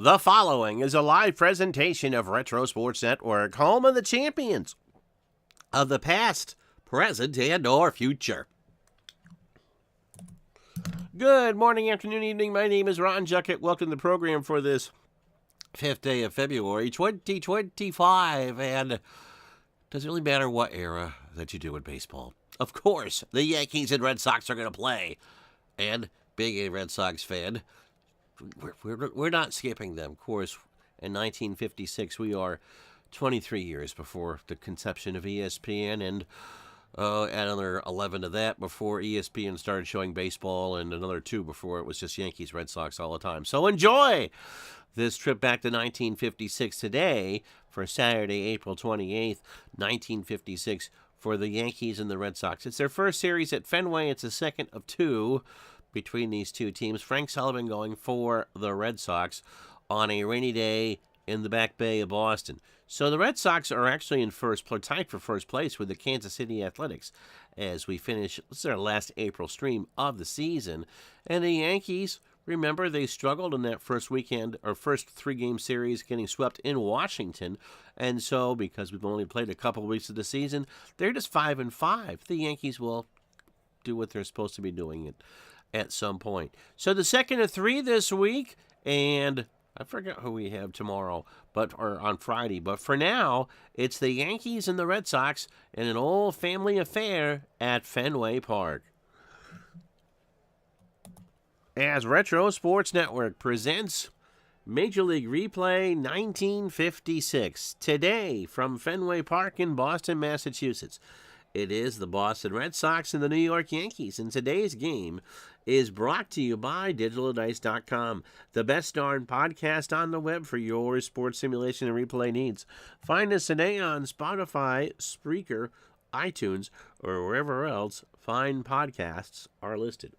The following is a live presentation of Retro Sports Network, home of the champions of the past, present, and or future. Good morning, afternoon, evening. My name is Ron Juckett. Welcome to the program for this 5th day of February, 2025. And does it really matter what era that you do in baseball? Of course, the Yankees and Red Sox are going to play. And being a Red Sox fan, we're not skipping them. Of course, in 1956, we are 23 years before the conception of ESPN, and another 11 to that before ESPN started showing baseball, and another 2 before it was just Yankees, Red Sox all the time. So enjoy this trip back to 1956 today for Saturday, April 28th, 1956, for the Yankees and the Red Sox. It's their first series at Fenway. It's the second of 2 between these two teams. Frank Sullivan going for the Red Sox on a rainy day in the Back Bay of Boston. So the Red Sox are actually in tied for first place with the Kansas City Athletics as we finish. This is our last April stream of the season. And the Yankees, remember, they struggled in that first weekend or first 3-game series, getting swept in Washington. And so, because we've only played a couple weeks of the season, they're just 5-5. The Yankees will do what they're supposed to be doing at some point. So the second of 3 this week, and I forget who we have tomorrow, or on Friday. But for now, it's the Yankees and the Red Sox in an old family affair at Fenway Park. As Retro Sports Network presents Major League Replay 1956, today from Fenway Park in Boston, Massachusetts. It is the Boston Red Sox and the New York Yankees, and today's game is brought to you by DigitalDice.com, the best darn podcast on the web for your sports simulation and replay needs. Find us today on Spotify, Spreaker, iTunes, or wherever else fine podcasts are listed.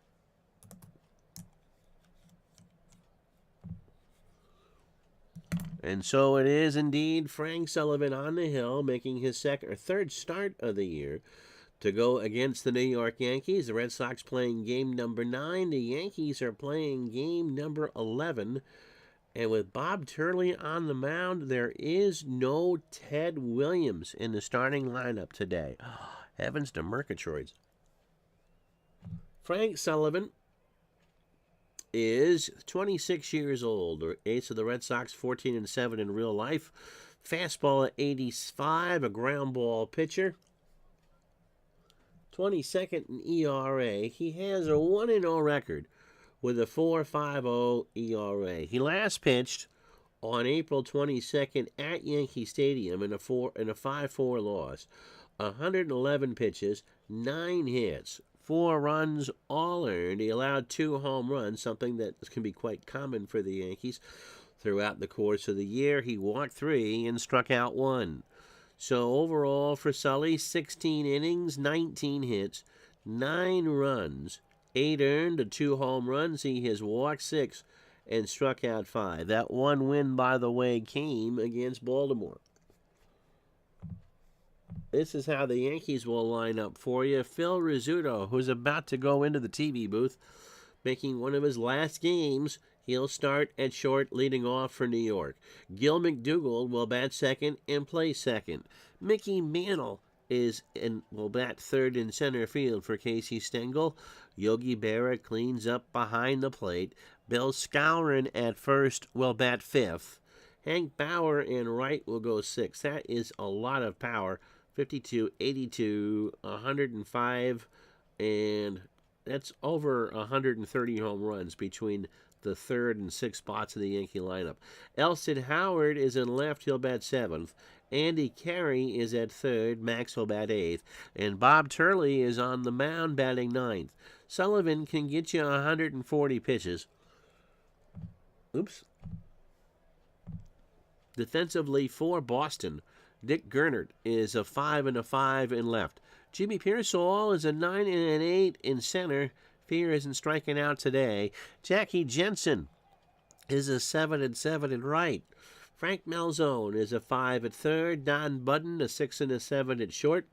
And so it is indeed Frank Sullivan on the hill, making his third start of the year to go against the New York Yankees. The Red Sox playing game number 9. The Yankees are playing game number 11. And with Bob Turley on the mound, there is no Ted Williams in the starting lineup today. Oh, heavens to Murgatroyds. Frank Sullivan is 26 years old, or ace of the Red Sox, 14-7 in real life. Fastball at 85, a ground ball pitcher. 22nd in ERA. He has a 1-0 record with a 4.50 ERA. He last pitched on April 22nd at Yankee Stadium in a 5-4 loss. 111 pitches, 9 hits, 4 runs, all earned. He allowed 2 home runs, something that can be quite common for the Yankees throughout the course of the year. He walked 3 and struck out 1. So overall for Sully, 16 innings, 19 hits, 9 runs, 8 earned, 2 home runs. He has walked 6 and struck out 5. That one win, by the way, came against Baltimore. This is how the Yankees will line up for you. Phil Rizzuto, who's about to go into the TV booth, making one of his last games. He'll start at short, leading off for New York. Gil McDougall will bat second and play second. Mickey Mantle will bat third in center field for Casey Stengel. Yogi Berra cleans up behind the plate. Bill Skowron at first will bat fifth. Hank Bauer in right will go sixth. That is a lot of power. 52, 82, 105, and that's over 130 home runs between the third and sixth spots of the Yankee lineup. Elston Howard is in left. He'll bat seventh. Andy Carey is at third. Max will bat eighth. And Bob Turley is on the mound batting ninth. Sullivan can get you 140 pitches. Oops. Defensively for Boston, Dick Gernert is a 5-5 in left. Jimmy Pearsall is a 9-8 in center. Fear isn't striking out today. Jackie Jensen is a 7-7 in right. Frank Malzone is a 5 at third. Don Budden a 6-7 at short.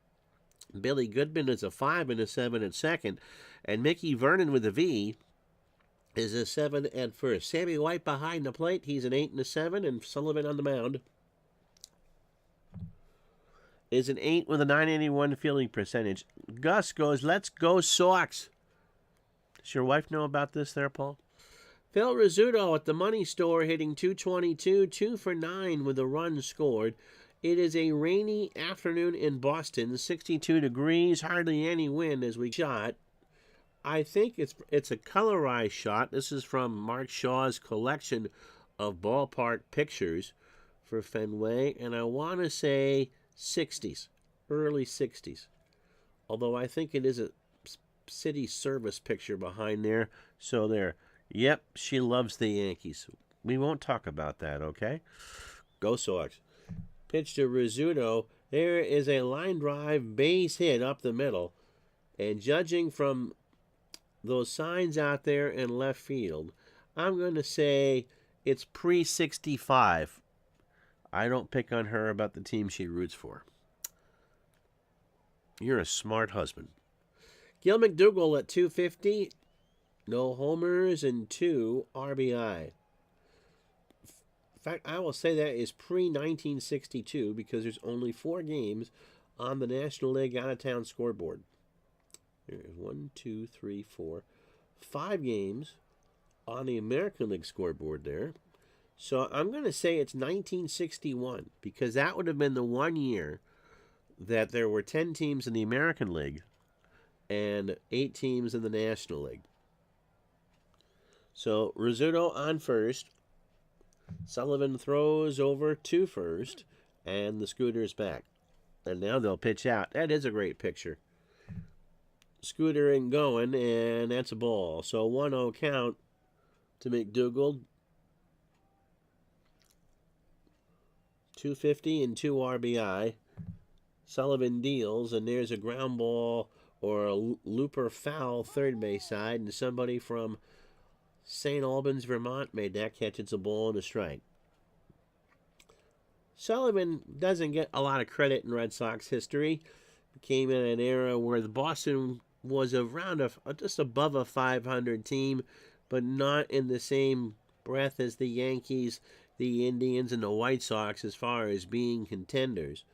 Billy Goodman is a 5-7 at second. And Mickey Vernon with a V is a 7 at first. Sammy White behind the plate. He's an 8 and a 7, and Sullivan on the mound is an 8 with a 981 fielding percentage. Gus goes, let's go Sox. Does your wife know about this there, Paul? Phil Rizzuto at the money store hitting 222, 2 for 9 with a run scored. It is a rainy afternoon in Boston, 62 degrees, hardly any wind as we shot. I think it's a colorized shot. This is from Mark Shaw's collection of ballpark pictures for Fenway, and I want to say 60s, early 60s. Although I think it is a city service picture behind there. So there. Yep, she loves the Yankees. We won't talk about that, okay? Go Sox. Pitch to Rizzuto. There is a line drive base hit up the middle. And judging from those signs out there in left field, I'm going to say it's pre-65. I don't pick on her about the team she roots for. You're a smart husband. Gil McDougall at 250. No homers and 2 RBI. In fact, I will say that is pre-1962 because there's only 4 games on the National League out-of-town scoreboard. There's 1, 2, 3, 4, 5 games on the American League scoreboard there. So I'm going to say it's 1961 because that would have been the one year that there were 10 teams in the American League and 8 teams in the National League. So Rizzuto on first. Sullivan throws over to first, and the Scooter's back. And now they'll pitch out. That is a great picture. Scooter and going, and that's a ball. So 1-0 count to McDougall. 250 and 2 RBI. Sullivan deals, and there's a ground ball or a looper foul third base side, and somebody from St. Albans, Vermont made that catch. It's a ball and a strike. Sullivan doesn't get a lot of credit in Red Sox history. Came in an era where the Boston was around just above a 500 team, but not in the same breath as the Yankees, the Indians, and the White Sox as far as being contenders.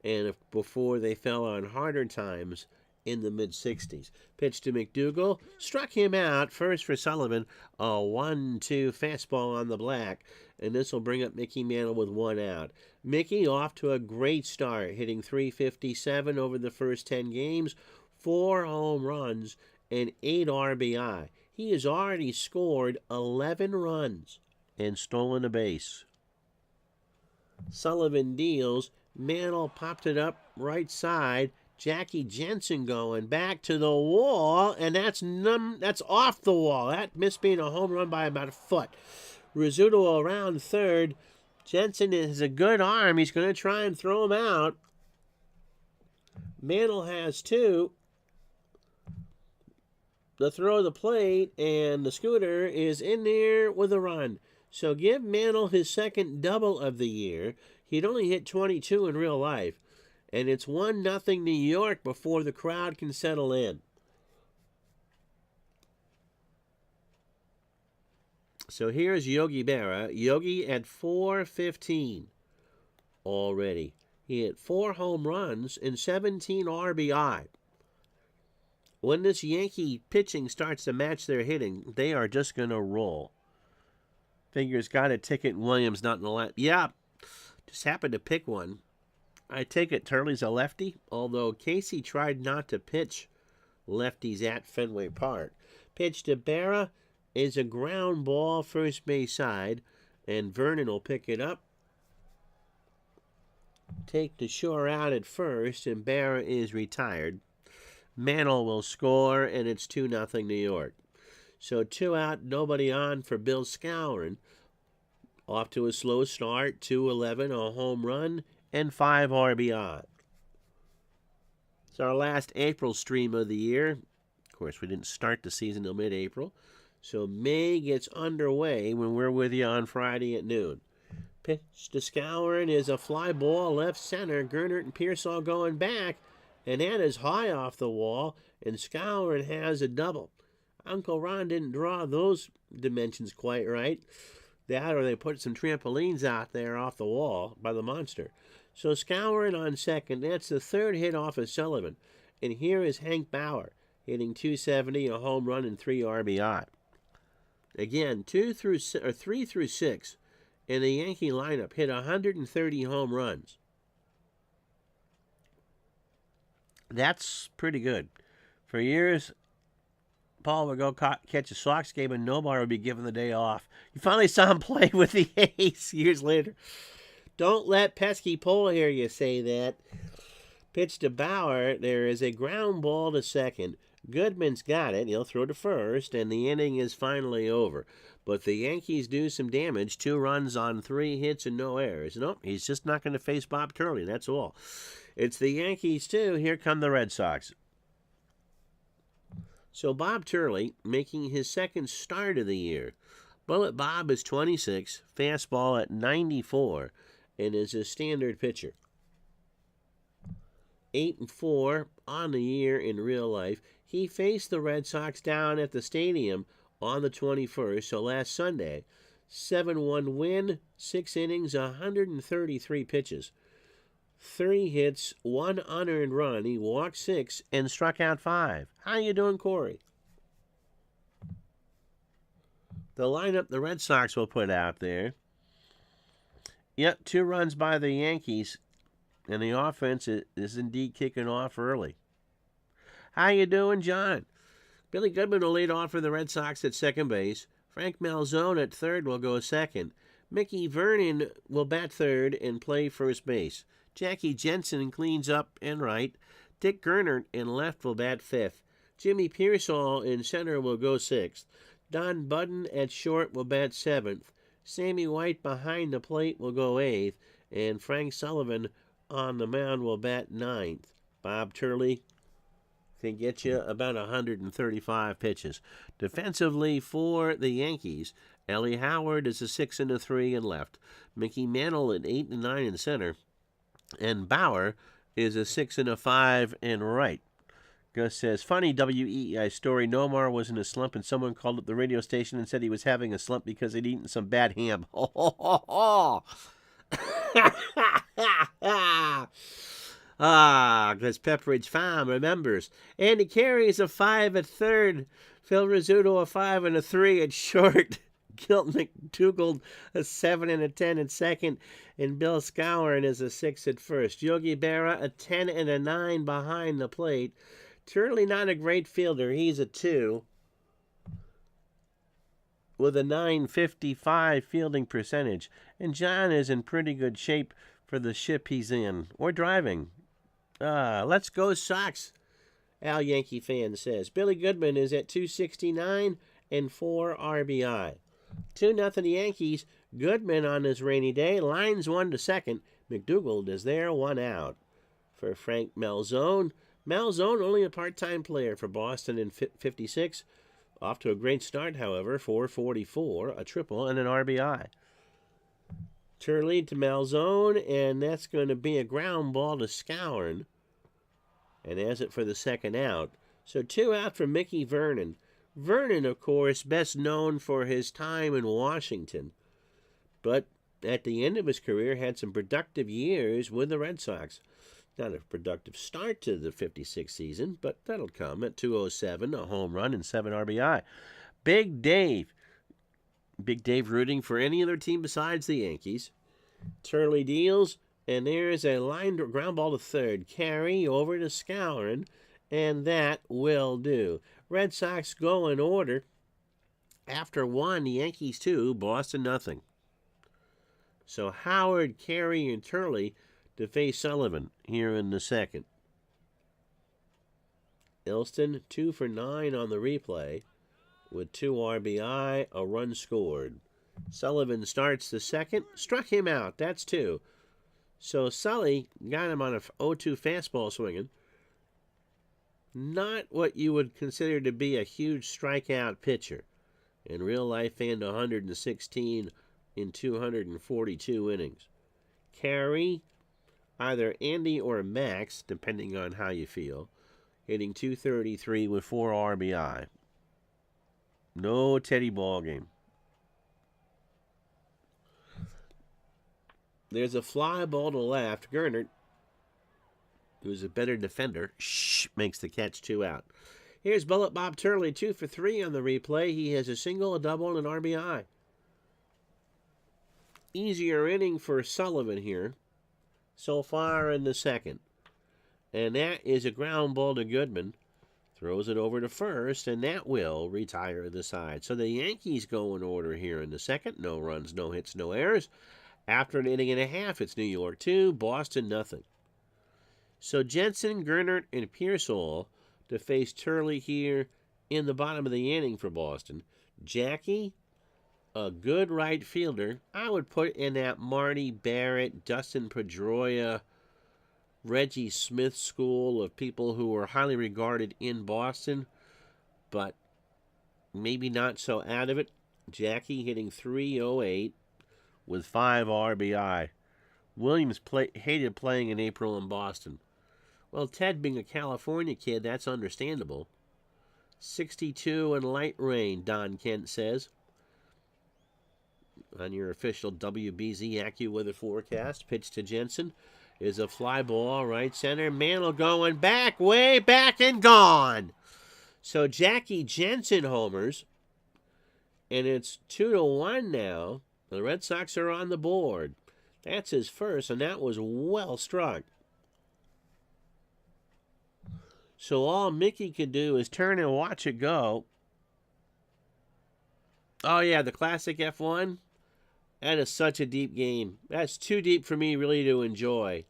And before they fell on harder times in the mid-60s. Pitch to McDougall. Struck him out. First for Sullivan. A 1-2 fastball on the black. And this will bring up Mickey Mantle with 1 out. Mickey off to a great start, hitting .357 over the first 10 games, 4 home runs, and 8 RBI. He has already scored 11 runs and stolen a base. Sullivan deals. Mantle popped it up right side. Jackie Jensen going back to the wall, and that's off the wall. That missed being a home run by about a foot. Rizzuto around third. Jensen has a good arm. He's going to try and throw him out. Mantle has 2. The throw of the plate, and the Scooter is in there with a run. So give Mantle his second double of the year. He'd only hit 22 in real life. And it's 1-0 New York before the crowd can settle in. So here's Yogi Berra. Yogi at .415 already. He hit 4 home runs and 17 RBI. When this Yankee pitching starts to match their hitting, they are just going to roll. Fingers got a ticket. Williams not in the lap. Yeah, just happened to pick one. I take it Turley's a lefty, although Casey tried not to pitch lefties at Fenway Park. Pitch to Berra is a ground ball first base side, and Vernon will pick it up. Take the shore out at first, and Berra is retired. Mantle will score, and it's 2-0 New York. So 2 out, nobody on for Bill Skowron. Off to a slow start, 2-11, a home run, and 5 RBI. It's our last April stream of the year. Of course, we didn't start the season until mid-April. So May gets underway when we're with you on Friday at noon. Pitch to Skowron is a fly ball left center. Gernert and Pearsall going back. And that is high off the wall. And Skowron has a double. Uncle Ron didn't draw those dimensions quite right. That or they put some trampolines out there off the wall by the monster. So Skowron on second. That's the third hit off of Sullivan. And here is Hank Bauer hitting .270, a home run, and 3 RBI. Again, 3 through 6 in the Yankee lineup hit 130 home runs. That's pretty good. For years, Paul would go catch a Sox game and Nomar would be given the day off. You finally saw him play with the A's years later. Don't let pesky Paul hear you say that. Pitch to Bauer. There is a ground ball to second. Goodman's got it. He'll throw to first, and the inning is finally over. But the Yankees do some damage. 2 runs on 3 hits and no errors. Nope, he's just not going to face Bob Turley. That's all. It's the Yankees, too. Here come the Red Sox. So Bob Turley making his second start of the year. Bullet Bob is 26, fastball at 94, and is a standard pitcher. 8-4 on the year in real life. He faced the Red Sox down at the stadium on the 21st, so last Sunday. 7-1 win, 6 innings, 133 pitches. 3 hits, 1 unearned run. He walked 6 and struck out 5. How you doing, Corey? The lineup the Red Sox will put out there. Yep, 2 runs by the Yankees, and the offense is indeed kicking off early. How you doing, John? Billy Goodman will lead off for the Red Sox at second base. Frank Malzone at third will go second. Mickey Vernon will bat third and play first base. Jackie Jensen cleans up in right. Dick Gernert in left will bat fifth. Jimmy Pearsall in center will go sixth. Don Budden at short will bat seventh. Sammy White behind the plate will go eighth. And Frank Sullivan on the mound will bat ninth. Bob Turley can get you about 135 pitches. Defensively for the Yankees, Ellie Howard is a 6 and a 3 in left. Mickey Mantle at 8 and 9 in center. And Bauer is a 6 and a 5 in right. Gus says, funny WEEI story. Nomar was in a slump and someone called up the radio station and said he was having a slump because he'd eaten some bad ham. Ho, ho, ho, ho. Because Pepperidge Farm remembers. Andy Carey is a 5 at third. Phil Rizzuto a 5 and a 3 at short. Gilt McDougald a 7 and a 10 at second. And Bill Skowron is a 6 at first. Yogi Berra a 10 and a 9 behind the plate. Turley not a great fielder. He's a 2 with a .955 fielding percentage. And John is in pretty good shape for the ship he's in. Or driving. Let's go Sox, Al Yankee fan says. Billy Goodman is at 269 and 4 RBI. 2-0 Yankees. Goodman on his rainy day. Lines 1 to second. McDougald is there, 1 out. For Frank Malzone. Malzone only a part-time player for Boston in 56. Off to a great start, however. 444, a triple, and an RBI. Turley to Malzone, and that's going to be a ground ball to Skowron. And has it for the second out. So 2 out for Mickey Vernon. Vernon, of course, best known for his time in Washington. But at the end of his career, had some productive years with the Red Sox. Not a productive start to the 56 season, but that'll come at 207, a home run, and 7 RBI. Big Dave. Big Dave rooting for any other team besides the Yankees. Turley deals, and there's a line ground ball to third. Carry over to Skowron, and that will do. Red Sox go in order. After 1, the Yankees 2, Boston nothing. So Howard, Carey, and Turley to face Sullivan here in the second. Ilston 2 for 9 on the replay with 2 RBI, a run scored. Sullivan starts the second, struck him out. That's 2. So Sully got him on a 0-2 fastball swinging. Not what you would consider to be a huge strikeout pitcher. In real life, and 116 in 242 innings. Carey, either Andy or Max, depending on how you feel, hitting .233 with 4 RBI. No Teddy ball game. There's a fly ball to left. Gernert, who's a better defender, makes the catch, 2 out. Here's Bullet Bob Turley, 2 for 3 on the replay. He has a single, a double, and an RBI. Easier inning for Sullivan here so far in the second. And that is a ground ball to Goodman. Throws it over to first, and that will retire the side. So the Yankees go in order here in the second. No runs, no hits, no errors. After an inning and a half, it's New York 2, Boston nothing. So Jensen, Gernert, and Pearsall to face Turley here in the bottom of the inning for Boston. Jackie, a good right fielder. I would put in that Marty Barrett, Dustin Pedroia, Reggie Smith school of people who are highly regarded in Boston, but maybe not so out of it. Jackie hitting .308 with 5 RBI. Williams hated playing in April in Boston. Well, Ted being a California kid, that's understandable. 62 and light rain, Don Kent says. On your official WBZ AccuWeather forecast, pitch to Jensen is a fly ball, right center. Mantle going back, way back and gone. So Jackie Jensen homers, and it's 2-1 now. The Red Sox are on the board. That's his first, and that was well struck. So all Mickey could do is turn and watch it go. Oh, yeah, the classic F1. That is such a deep game. That's too deep for me really to enjoy.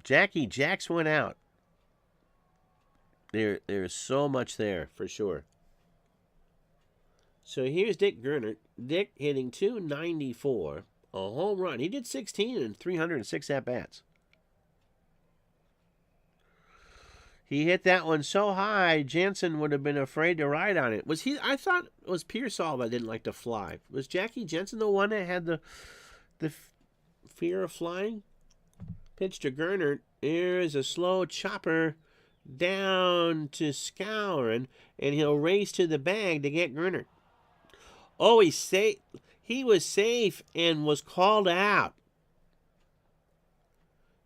Jackie Jacks went out. There's so much there, for sure. So here's Dick Gernert. Dick hitting .294, a home run. He did 16 and 306 at-bats. He hit that one so high, Jansen would have been afraid to ride on it. I thought it was Pearsall that didn't like to fly. Was Jackie Jensen the one that had the fear of flying? Pitch to Gernert. Here's a slow chopper down to Skowron, and he'll race to the bag to get Gernert. Oh, he was safe and was called out.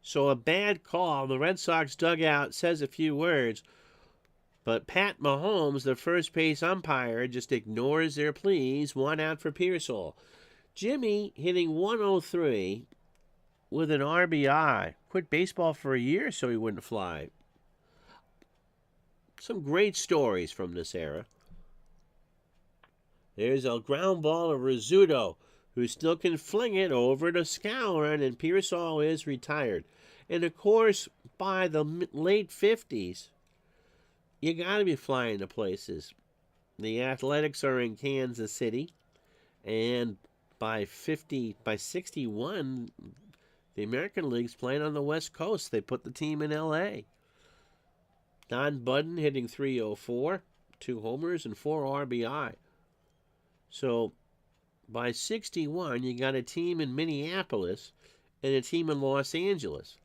So a bad call. The Red Sox dugout says a few words, but Pat Mahomes, the first base umpire, just ignores their pleas. 1 out for Pearsall. Jimmy hitting .103 with an RBI. Quit baseball for a year so he wouldn't fly. Some great stories from this era. There's a ground ball of Rizzuto, who still can fling it over to Skowron, and Pearsall is retired. And, of course, by the late 50s, you got to be flying to places. The Athletics are in Kansas City, and by 61, the American League's playing on the West Coast. They put the team in L.A. Don Budden hitting .304, 2 homers and 4 RBI. So by 61, you got a team in Minneapolis and a team in Los Angeles.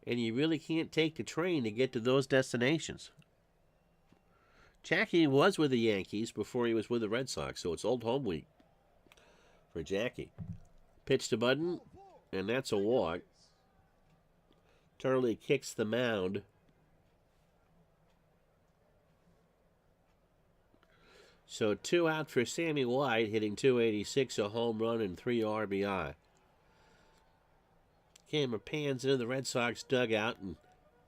And you really can't take the train to get to those destinations. Jackie was with the Yankees before he was with the Red Sox, so it's old home week for Jackie. Pitch to Budden, and that's a walk. Turley kicks the mound. So 2 out for Sammy White, hitting .286, a home run and 3 RBI. Camera pans into the Red Sox dugout, and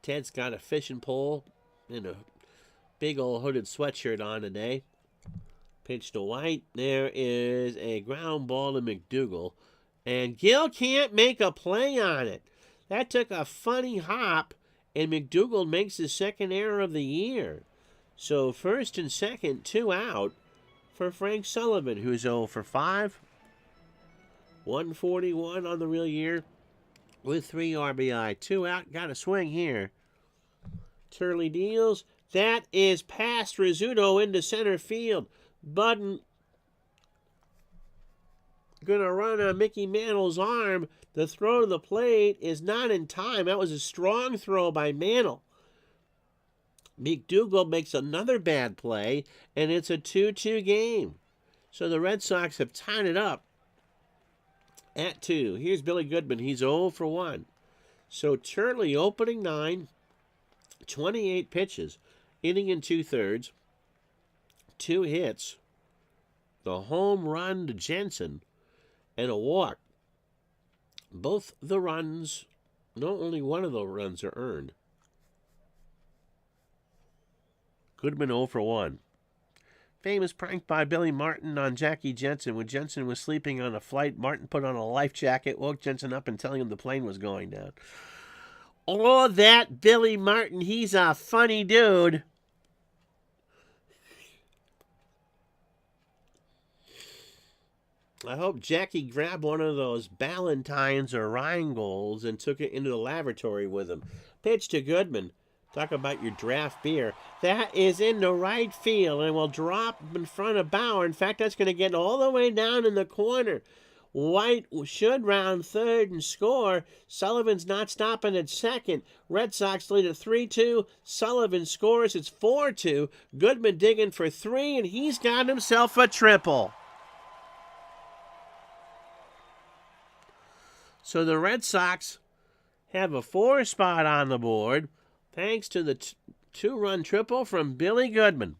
Ted's got a fishing pole and a big old hooded sweatshirt on today. Pitch to White. There is a ground ball to McDougal, and Gill can't make a play on it. That took a funny hop, and McDougal makes his second error of the year. So first and second, 2 out for Frank Sullivan, who's 0 for 5. 141 on the real year with 3 RBI. 2 out, got a swing here. Turley deals. That is past Rizzuto into center field. Budden going to run on Mickey Mantle's arm. The throw to the plate is not in time. That was a strong throw by Mantle. McDougal makes another bad play, and it's a 2-2 game. So the Red Sox have tied it up at 2. Here's Billy Goodman. He's 0 for 1. So Turley opening 9, 28 pitches, inning and 2/3, 2 hits, the home run to Jensen, and a walk. Both the runs, no, only one of the runs are earned. Goodman 0 for 1. Famous prank by Billy Martin on Jackie Jensen. When Jensen was sleeping on a flight, Martin put on a life jacket, woke Jensen up and telling him the plane was going down. Oh, that Billy Martin, he's a funny dude. I hope Jackie grabbed one of those Ballantines or Rhinegold's and took it into the laboratory with him. Pitch to Goodman. Talk about your draft beer. That is in the right field and will drop in front of Bauer. In fact, that's going to get all the way down in the corner. White should round third and score. Sullivan's not stopping at second. Red Sox lead at 3-2. Sullivan scores. It's 4-2. Goodman digging for 3, and he's got himself a triple. So the Red Sox have a 4 spot on the board, thanks to the 2-run triple from Billy Goodman.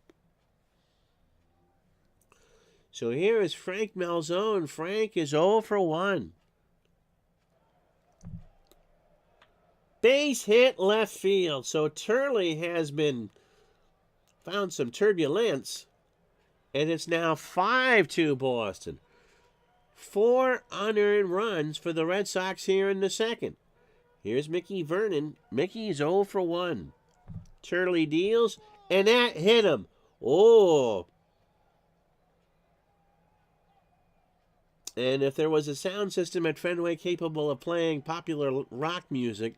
So here is Frank Malzone. Frank is 0 for 1. Base hit left field. So Turley has found some turbulence, and it's now 5-2 Boston. 4 unearned runs for the Red Sox here in the second. Here's Mickey Vernon. Mickey's 0 for 1. Turley deals, and that hit him. Oh. And if there was a sound system at Fenway capable of playing popular rock music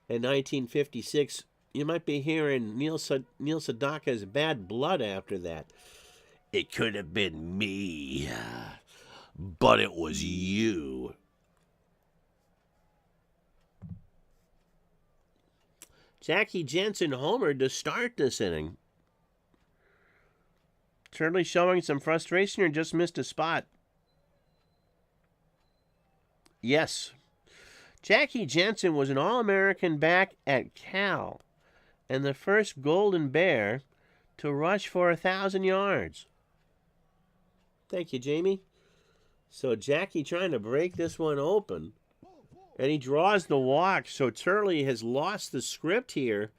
in 1956, you might be hearing Neil Sedaka's Bad Blood after that. It could have been me, but it was you. Jackie Jensen homered to start this inning. Turley showing some frustration or just missed a spot. Yes. Jackie Jensen was an All-American back at Cal and the first Golden Bear to rush for 1,000 yards. Thank you, Jamie. So Jackie trying to break this one open, and he draws the walk. So Turley has lost the script here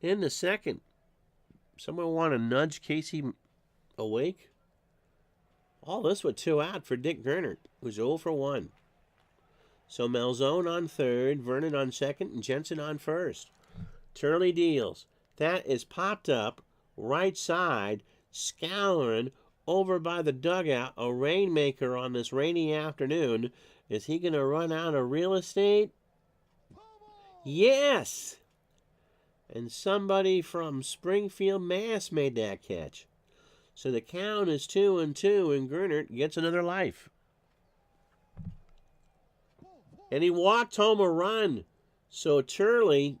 in the second. Someone want to nudge Casey awake? All this with 2 out for Dick Gernert, who's 0 for 1. So Malzone on third, Vernon on second, and Jensen on first. Turley deals. That is popped up, right side, scouring over by the dugout. A rainmaker on this rainy afternoon. Is he going to run out of real estate? Yes! And somebody from Springfield, Mass. Made that catch. So the count is 2-2, and Gernert gets another life. And he walked home a run. So Turley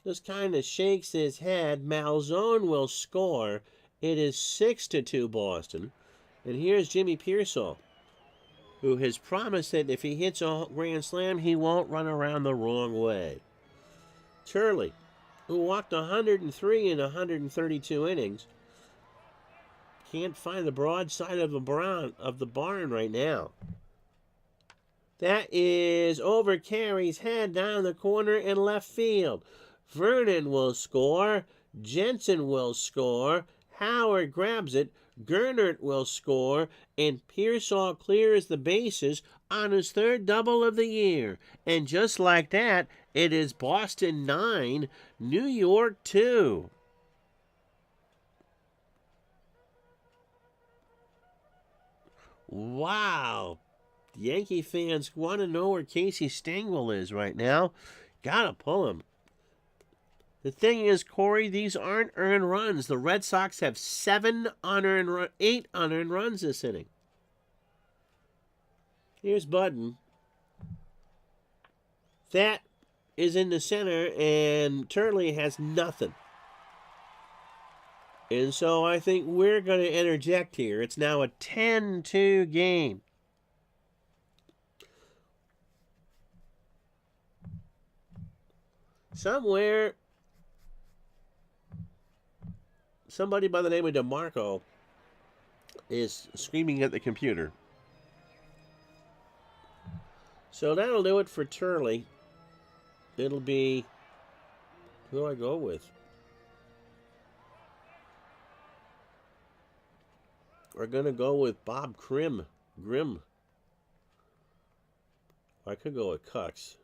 just kind of shakes his head. Malzone will score. It is 6-2 Boston. And here's Jimmy Pearsall, who has promised that if he hits a grand slam, he won't run around the wrong way. Turley, who walked 103 in 132 innings, can't find the broadside of the barn right now. That is over Carey's head down the corner in left field. Vernon will score. Jensen will score. Howard grabs it. Gernert will score. And Pearsall clears the bases on his 3rd double of the year. And just like that, it is Boston 9, New York 2. Wow. Yankee fans want to know where Casey Stengel is right now. Gotta pull him. The thing is, Corey, these aren't earned runs. The Red Sox have 8 unearned runs this inning. Here's Budden. That is in the center, and Turley has nothing. And so I think we're going to interject here. It's now a 10-2 game. Somewhere, somebody by the name of DeMarco is screaming at the computer. So that'll do it for Turley. It'll be, who do I go with? We're going to go with Bob Grimm. I could go with Cucks.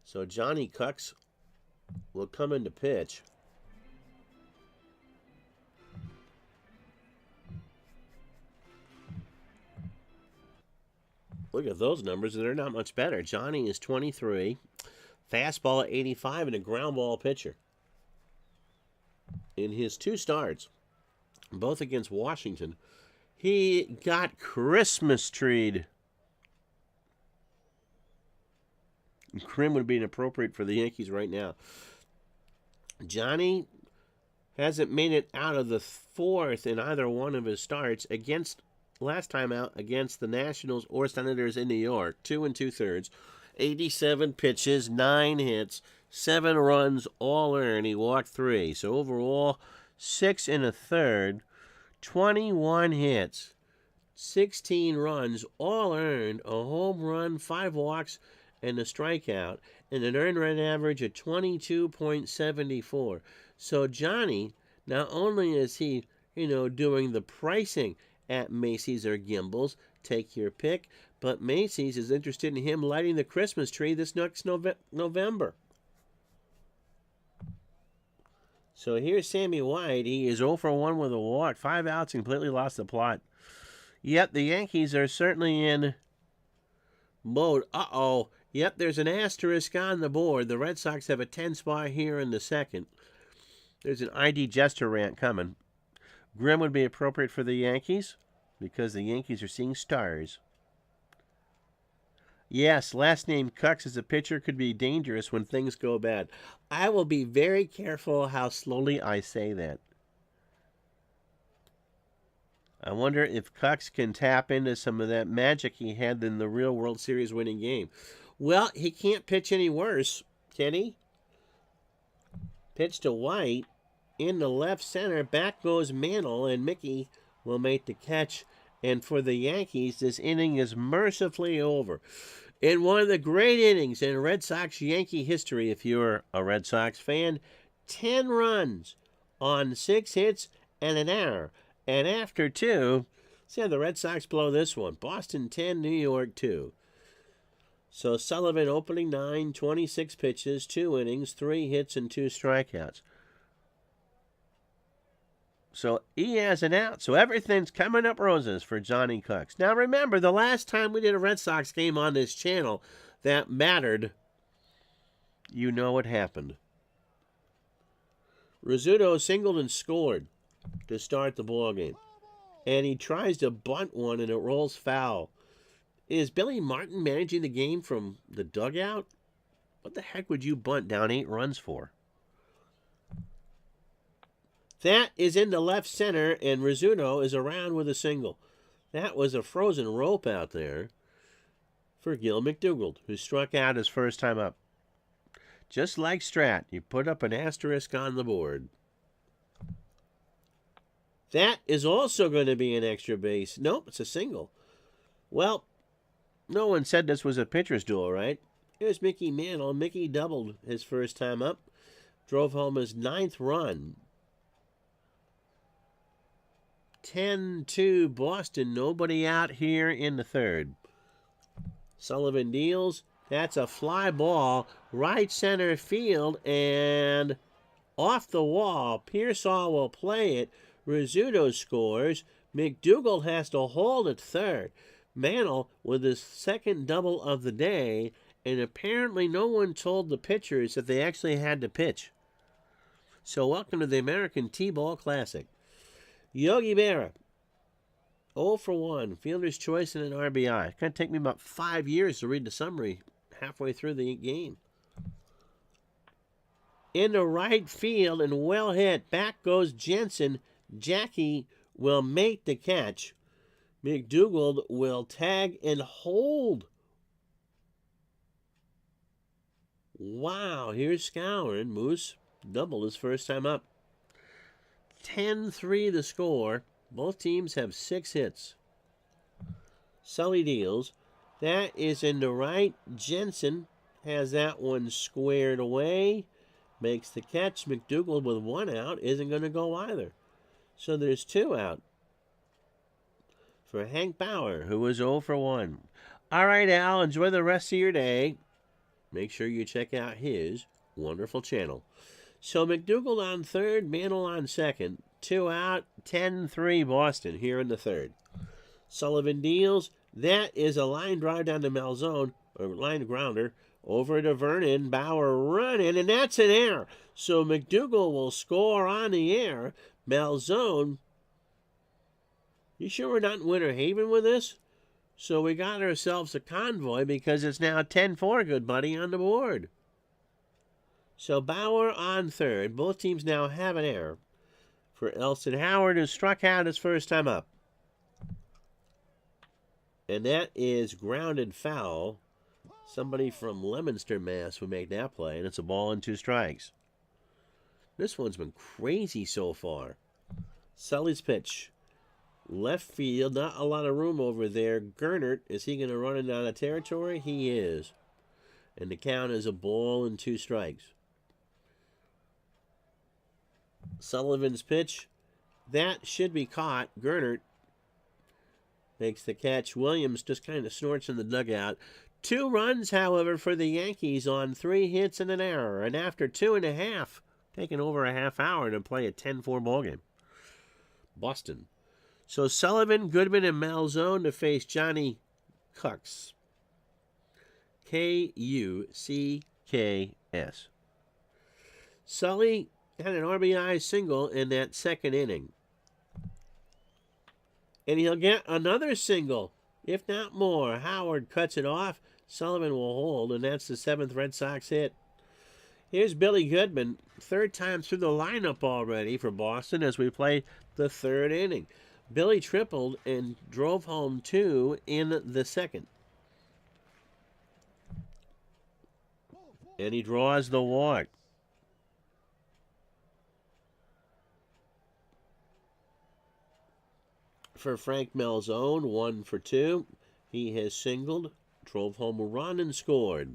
So Johnny Cucks will come into pitch. Look at those numbers. They're not much better. Johnny is 23. Fastball at 85 and a ground ball pitcher. In his 2 starts, both against Washington, he got Christmas treed. Krim would be inappropriate for the Yankees right now. Johnny hasn't made it out of the 4th in either one of his starts against, last time out, against the Nationals or Senators in New York. 2 2/3. 87 pitches, 9 hits, 7 runs, all earned. He walked 3. So overall, 6 1/3, 21 hits, 16 runs, all earned, a home run, 5 walks, and a strikeout, and an earned run average of 22.74. So Johnny, not only is he, doing the pricing at Macy's or Gimbel's, take your pick, but Macy's is interested in him lighting the Christmas tree this next November. So here's Sammy White. He is 0 for 1 with a walk, 5 outs, and completely lost the plot. Yep, the Yankees are certainly in mode. Uh-oh. Yep, there's an asterisk on the board. The Red Sox have a 10 spot here in the 2nd. There's an ID Jester rant coming. Grimm would be appropriate for the Yankees because the Yankees are seeing stars. Yes, last name Cucks as a pitcher could be dangerous when things go bad. I will be very careful how slowly I say that. I wonder if Cucks can tap into some of that magic he had in the real World Series winning game. Well, he can't pitch any worse, can he? Pitch to White. In the left center, back goes Mantle, and Mickey will make the catch. And for the Yankees, this inning is mercifully over. In one of the great innings in Red Sox-Yankee history, if you're a Red Sox fan, 10 runs on 6 hits and an error. And after 2, see how the Red Sox blow this one. Boston 10, New York 2. So Sullivan opening 9, 26 pitches, 2 innings, 3 hits, and 2 strikeouts. So he has an out. So everything's coming up roses for Johnny Cucks. Now remember, the last time we did a Red Sox game on this channel that mattered, you know what happened. Rizzuto singled and scored to start the ballgame. And he tries to bunt one and it rolls foul. Is Billy Martin managing the game from the dugout? What the heck would you bunt down 8 runs for? That is in the left center, and Rizzuto is around with a single. That was a frozen rope out there for Gil McDougald, who struck out his first time up. Just like Strat, you put up an asterisk on the board. That is also going to be an extra base. Nope, it's a single. Well, no one said this was a pitcher's duel, right? Here's Mickey Mantle. Mickey doubled his first time up. Drove home his 9th run. 10-2 Boston. Nobody out here in the 3rd. Sullivan deals. That's a fly ball. Right center field. And off the wall. Pearsall will play it. Rizzuto scores. McDougald has to hold at 3rd. Mantle with his 2nd double of the day. And apparently no one told the pitchers that they actually had to pitch. So welcome to the American T-Ball Classic. Yogi Berra 0 for 1. Fielder's choice and an RBI. It's going to take me about 5 years to read the summary halfway through the game. Into right field and well hit. Back goes Jensen. Jackie will make the catch. McDougald will tag and hold. Wow, here's Skowron. Moose doubled his first time up. 10-3 the score. Both teams have 6 hits. Sully deals. That is into right. Jensen has that one squared away. Makes the catch. McDougald with 1 out isn't going to go either. So there's 2 out for Hank Bauer, who was 0 for 1. All right, Al, enjoy the rest of your day. Make sure you check out his wonderful channel. So McDougald on third, Mantle on second. 2 out, 10-3 Boston here in the third. Sullivan deals. That is a line drive down to Malzone, or line grounder, over to Vernon. Bauer running, and that's an error. So McDougald will score on the air. Malzone, you sure we're not in Winter Haven with this? So we got ourselves a convoy because it's now 10-4, good buddy, on the board. So Bauer on third. Both teams now have an error for Elston Howard, who struck out his first time up. And that is grounded foul. Somebody from Leominster, Mass. would make that play, and it's a ball and 2 strikes. This one's been crazy so far. Sully's pitch. Left field, not a lot of room over there. Gernert, is he going to run it out of territory? He is. And the count is a ball and 2 strikes. Sullivan's pitch. That should be caught. Gernert makes the catch. Williams just kind of snorts in the dugout. 2 runs, however, for the Yankees on 3 hits and an error. And after 2.5, taking over a half hour to play a 10-4 ballgame. Boston. So Sullivan, Goodman, and Malzone to face Johnny Kucks. Kucks. Sully had an RBI single in that second inning. And he'll get another single, if not more. Howard cuts it off. Sullivan will hold, and that's the 7th Red Sox hit. Here's Billy Goodman, 3rd time through the lineup already for Boston as we play the 3rd inning. Billy tripled and drove home 2 in the 2nd. And he draws the walk. For Frank Malzone, 1 for 2. He has singled, drove home a run, and scored.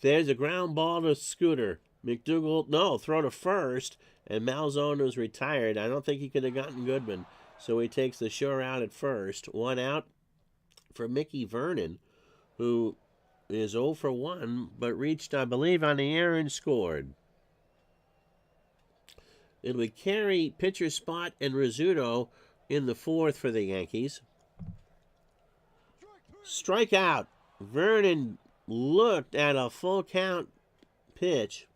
There's a ground ball to Scooter. McDougald, no, throw to first, and Malzone was retired. I don't think he could have gotten Goodman, so he takes the sure out at first. 1 out for Mickey Vernon, who is 0 for 1, but reached, I believe, on the air and scored. It would carry pitcher Spot and Rizzuto in the 4th for the Yankees. Strikeout. Vernon looked at a full count pitch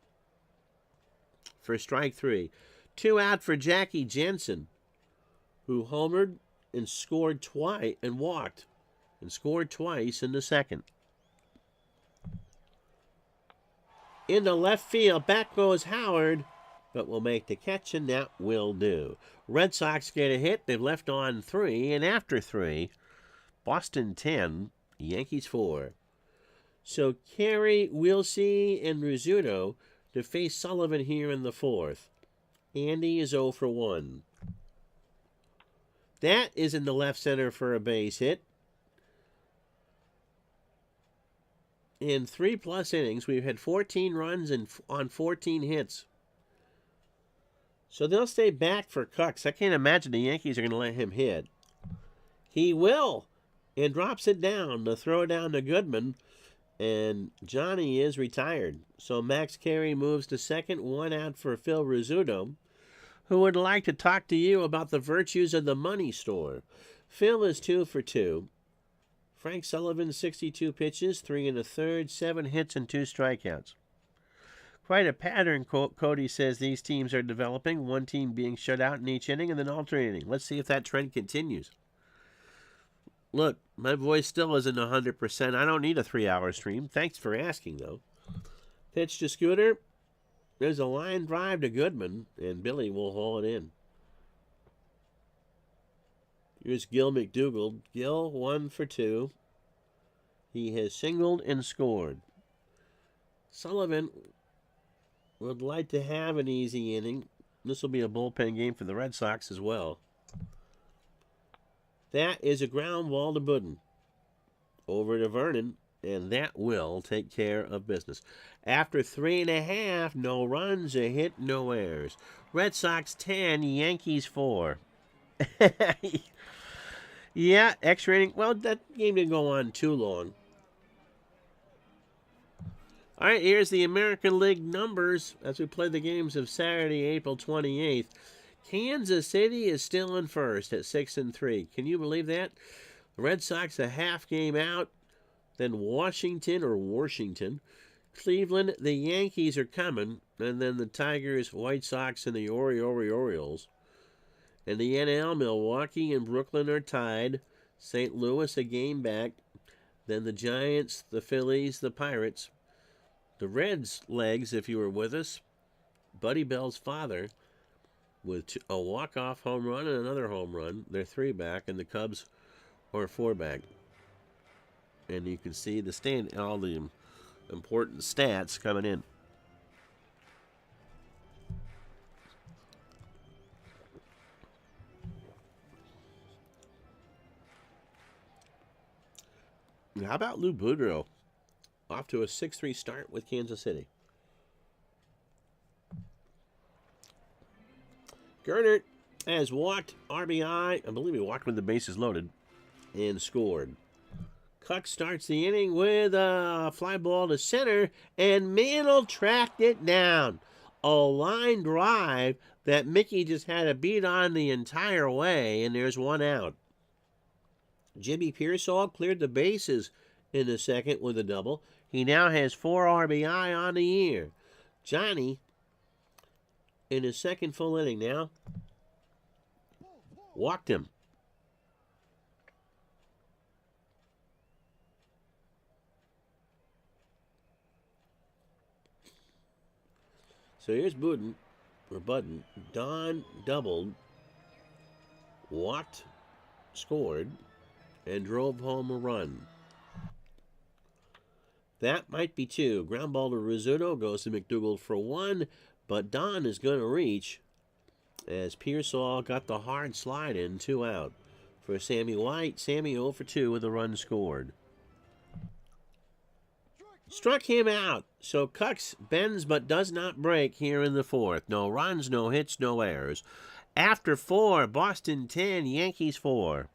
for strike 3. 2 out for Jackie Jensen, who homered and scored twice and walked and scored twice in the 2nd. Into left field, back goes Howard, but will make the catch, and that will do. Red Sox get a hit. They've left on 3, and after 3, Boston 10, Yankees 4. So Carey, Wilsey, and Rizzuto to face Sullivan here in the 4th. Andy is 0 for 1. That is in the left center for a base hit. In 3+ innings, we've had 14 runs and on 14 hits. So they'll stay back for Kucks. I can't imagine the Yankees are going to let him hit. He will, and drops it down to throw down to Goodman. And Johnny is retired. So Max Carey moves to second. 1 out for Phil Rizzuto, who would like to talk to you about the virtues of the money store. Phil is 2 for 2. Frank Sullivan, 62 pitches, 3 1/3, 7 hits, and 2 strikeouts. Quite a pattern, Cody says these teams are developing, one team being shut out in each inning and then alternating. Let's see if that trend continues. Look, my voice still isn't 100%. I don't need a 3-hour stream. Thanks for asking, though. Pitch to Scooter. There's a line drive to Goodman, and Billy will haul it in. Here's Gil McDougald. Gil, 1 for 2. He has singled and scored. Sullivan would like to have an easy inning. This will be a bullpen game for the Red Sox as well. That is a ground ball to Budden. Over to Vernon, and that will take care of business. After 3.5, no runs, a hit, no errors. Red Sox 10, Yankees 4. Yeah, X rating. Well, that game didn't go on too long. All right, here's the American League numbers as we play the games of Saturday, April 28th. Kansas City is still in first at 6-3. Can you believe that? The Red Sox a half game out. Then Washington. Cleveland, the Yankees are coming. And then the Tigers, White Sox, and the Orioles. And the NL, Milwaukee and Brooklyn are tied. St. Louis a game back. Then the Giants, the Phillies, the Pirates. The Reds' legs, if you were with us, Buddy Bell's father, with a walk-off home run and another home run. They're 3 back, and the Cubs are 4 back. And you can see all the important stats coming in. How about Lou Boudreau? Off to a 6-3 start with Kansas City. Gernert has walked RBI. I believe he walked with the bases loaded and scored. Cuck starts the inning with a fly ball to center, and Mantle tracked it down. A line drive that Mickey just had a beat on the entire way, and there's 1 out. Jimmy Pearsall cleared the bases in the second with a double. He now has 4 RBI on the year. Johnny, in his second full inning now, walked him. So here's Budden. Don doubled, walked, scored, and drove home a run. That might be 2. Ground ball to Rizzuto, goes to McDougald for 1, but Don is going to reach as Pearsall got the hard slide in, 2 out. For Sammy White, Sammy 0 for 2 with a run scored. Struck him out, so Cucks bends but does not break here in the 4th. No runs, no hits, no errors. After 4, Boston 10, Yankees 4.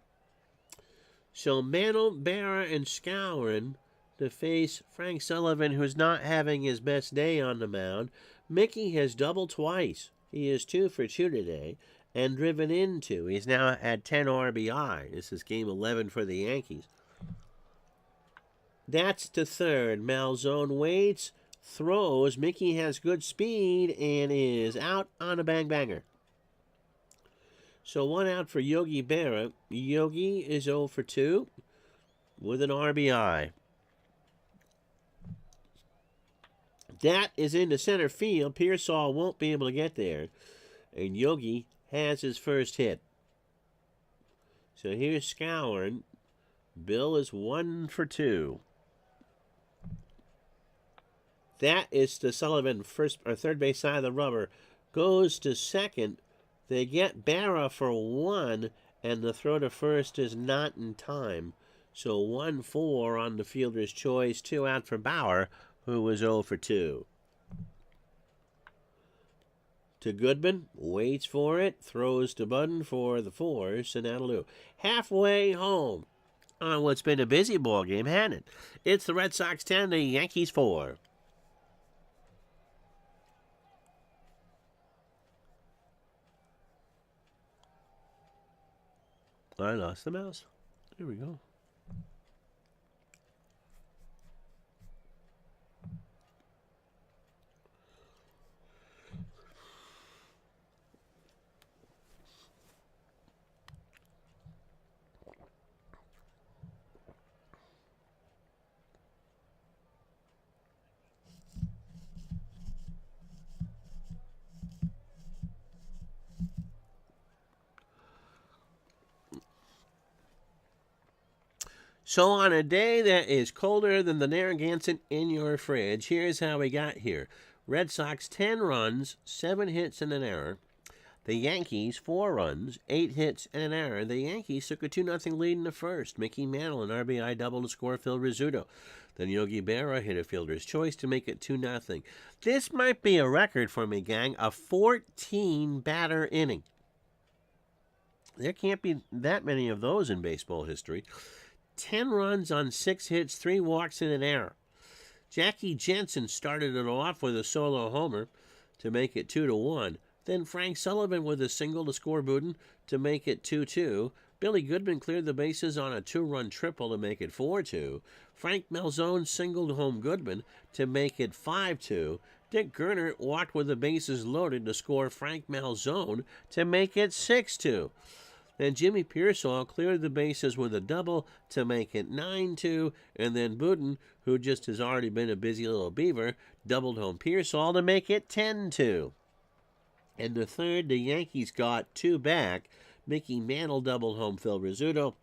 So Mantle, Berra, and Skowron to face Frank Sullivan, who's not having his best day on the mound. Mickey has doubled twice. He is 2 for 2 today and driven in 2. He's now at 10 RBI. This is game 11 for the Yankees. That's to third. Malzone waits, throws. Mickey has good speed and is out on a bang-banger. So 1 out for Yogi Berra. Yogi is 0 for 2 with an RBI. That is into center field. Pearsall won't be able to get there. And Yogi has his first hit. So here's Skowron. Bill is 1 for 2. That is to Sullivan, first or third base side of the rubber. Goes to second. They get Berra for 1, and the throw to first is not in time. So 1-4 on the fielder's choice. 2 out for Bauer, who was 0 for 2. To Goodman, waits for it, throws to Budden for the 4, Sinadaloo. Halfway home on what's been a busy ball game, hasn't it? It's the Red Sox 10, the Yankees 4. I lost the mouse. Here we go. So on a day that is colder than the Narragansett in your fridge, here's how we got here. Red Sox 10 runs, 7 hits and an error. The Yankees 4 runs, 8 hits and an error. The Yankees took a 2-0 lead in the first. Mickey Mantle, an RBI double to score Phil Rizzuto. Then Yogi Berra hit a fielder's choice to make it 2-0. This might be a record for me, gang, a 14-batter inning. There can't be that many of those in baseball history. 10 runs on 6 hits, 3 walks, and an error. Jackie Jensen started it off with a solo homer to make it 2-1. Then Frank Sullivan with a single to score Boudin to make it 2-2. Billy Goodman cleared the bases on a 2-run triple to make it 4-2. Frank Malzone singled home Goodman to make it 5-2. Dick Gernert walked with the bases loaded to score Frank Malzone to make it 6-2. Then Jimmy Pearsall cleared the bases with a double to make it 9-2, and then Boudin, who just has already been a busy little beaver, doubled home Pearsall to make it 10-2. In the third, the Yankees got 2 back. Mickey Mantle doubled home Phil Rizzuto,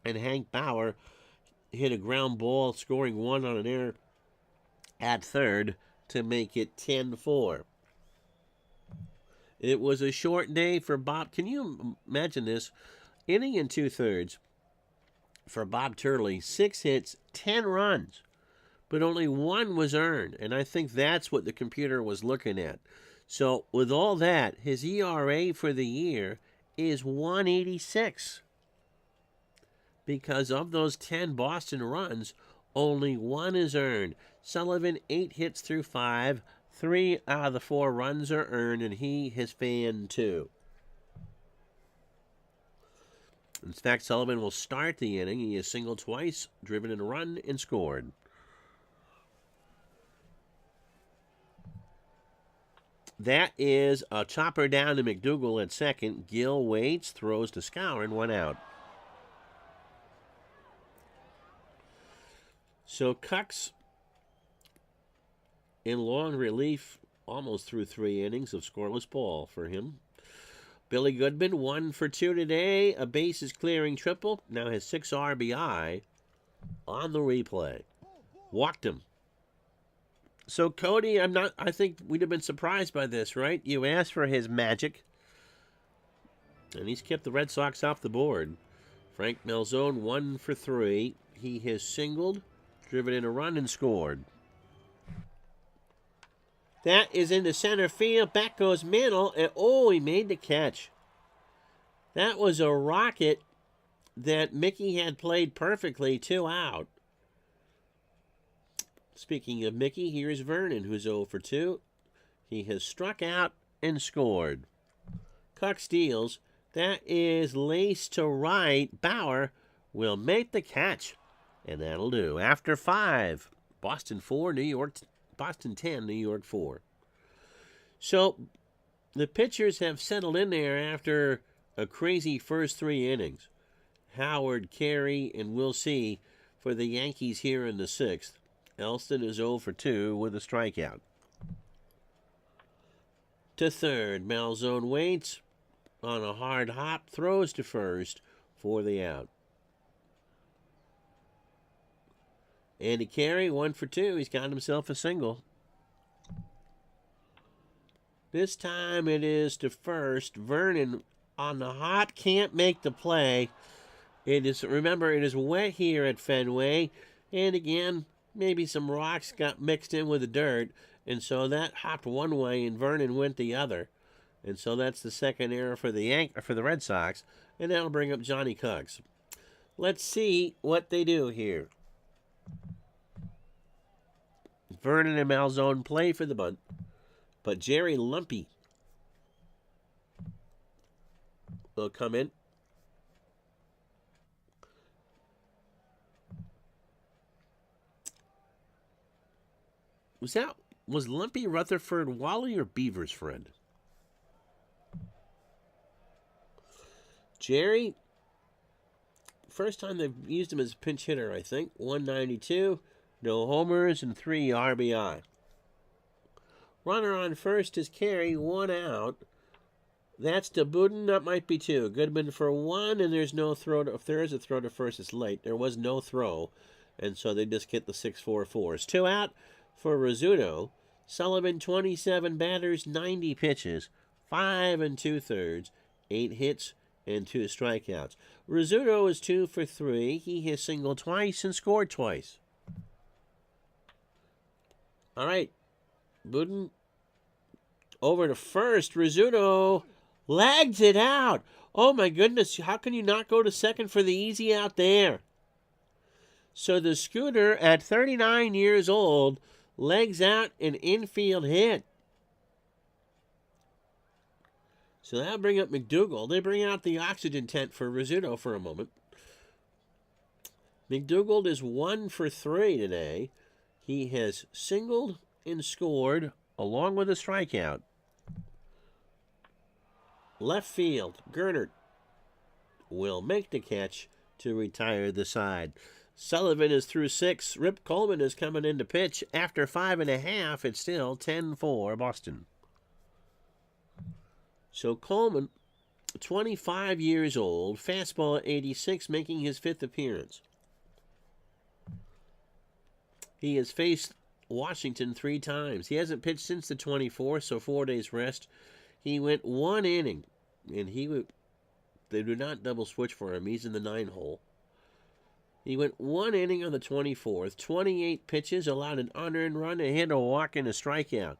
and Hank Bauer hit a ground ball, scoring 1 on an error at third to make it 10-4. It was a short day for Bob. Can you imagine this? Inning and 2/3 for Bob Turley. 6 hits, 10 runs, but only 1 was earned. And I think that's what the computer was looking at. So with all that, his ERA for the year is 1.86. Because of those 10 Boston runs, only 1 is earned. Sullivan, 8 hits through 5. 3 out of the 4 runs are earned, and he has fanned 2. In fact, Sullivan will start the inning. He has singled twice, driven in a run, and scored. That is a chopper down to McDougal at second. Gill waits, throws to Skowron, 1 out. So Cucks in long relief, almost through 3 innings of scoreless ball for him. Billy Goodman, 1 for 2 today. A bases clearing triple. Now has 6 RBI on the replay. Walked him. So Cody, I think we'd have been surprised by this, right? You asked for his magic, and he's kept the Red Sox off the board. Frank Malzone, 1 for 3. He has singled, driven in a run, and scored. That is into center field. Back goes Mantle, and he made the catch. That was a rocket that Mickey had played perfectly, 2 out. Speaking of Mickey, here's Vernon, who's 0 for 2. He has struck out and scored. Cuck steals. That is laced to right. Bauer will make the catch, and that'll do. After 5, Boston 4, Boston 10, New York 4. So the pitchers have settled in there after a crazy first 3 innings. Howard, Carey, and we'll see for the Yankees here in the 6th. Elston is 0 for 2 with a strikeout. To third, Malzone waits on a hard hop, throws to first for the out. Andy Carey, 1 for 2. He's got himself a single. This time it is to first. Vernon on the hop, can't make the play. Remember, it is wet here at Fenway. And again, maybe some rocks got mixed in with the dirt, and so that hopped one way and Vernon went the other. And so that's the second error for the Red Sox, and that'll bring up Johnny Cucks. Let's see what they do here. Vernon and Malzone play for the bunt, but Jerry Lumpy will come in. Was Lumpy Rutherford Wally or Beaver's friend? Jerry, first time they've used him as a pinch hitter, I think. 192, no homers, and 3 RBI. Runner on first is Carey, 1 out. That's to Budin. That might be two. Goodman for one, and there's no throw. If there is a throw to first, it's late. There was no throw, and so they just get the 6-4-4s. Two out for Rizzuto. Sullivan, 27 batters, 90 pitches, 5 2/3, 8 hits, and 2 strikeouts. Rizzuto is 2 for 3. He has singled twice and scored twice. All right, Budin over to first. Rizzuto lags it out. Oh my goodness, how can you not go to second for the easy out there? So the Scooter at 39 years old legs out an infield hit. So that'll bring up McDougal. They bring out the oxygen tent for Rizzuto for a moment. McDougal is 1 for 3 today. He has singled and scored along with a strikeout. Left field, Gernert will make the catch to retire the side. Sullivan is through 6. Rip Coleman is coming in to pitch. After 5.5, it's still 10-4 Boston. So Coleman, 25 years old, fastball at 86, making his 5th appearance. He has faced Washington 3 times. He hasn't pitched since the 24th, so 4 days rest. He went 1 inning, and they do not double switch for him. He's in the 9 hole. He went 1 inning on the 24th, 28 pitches, allowed an unearned run, a hit, a walk, and a strikeout.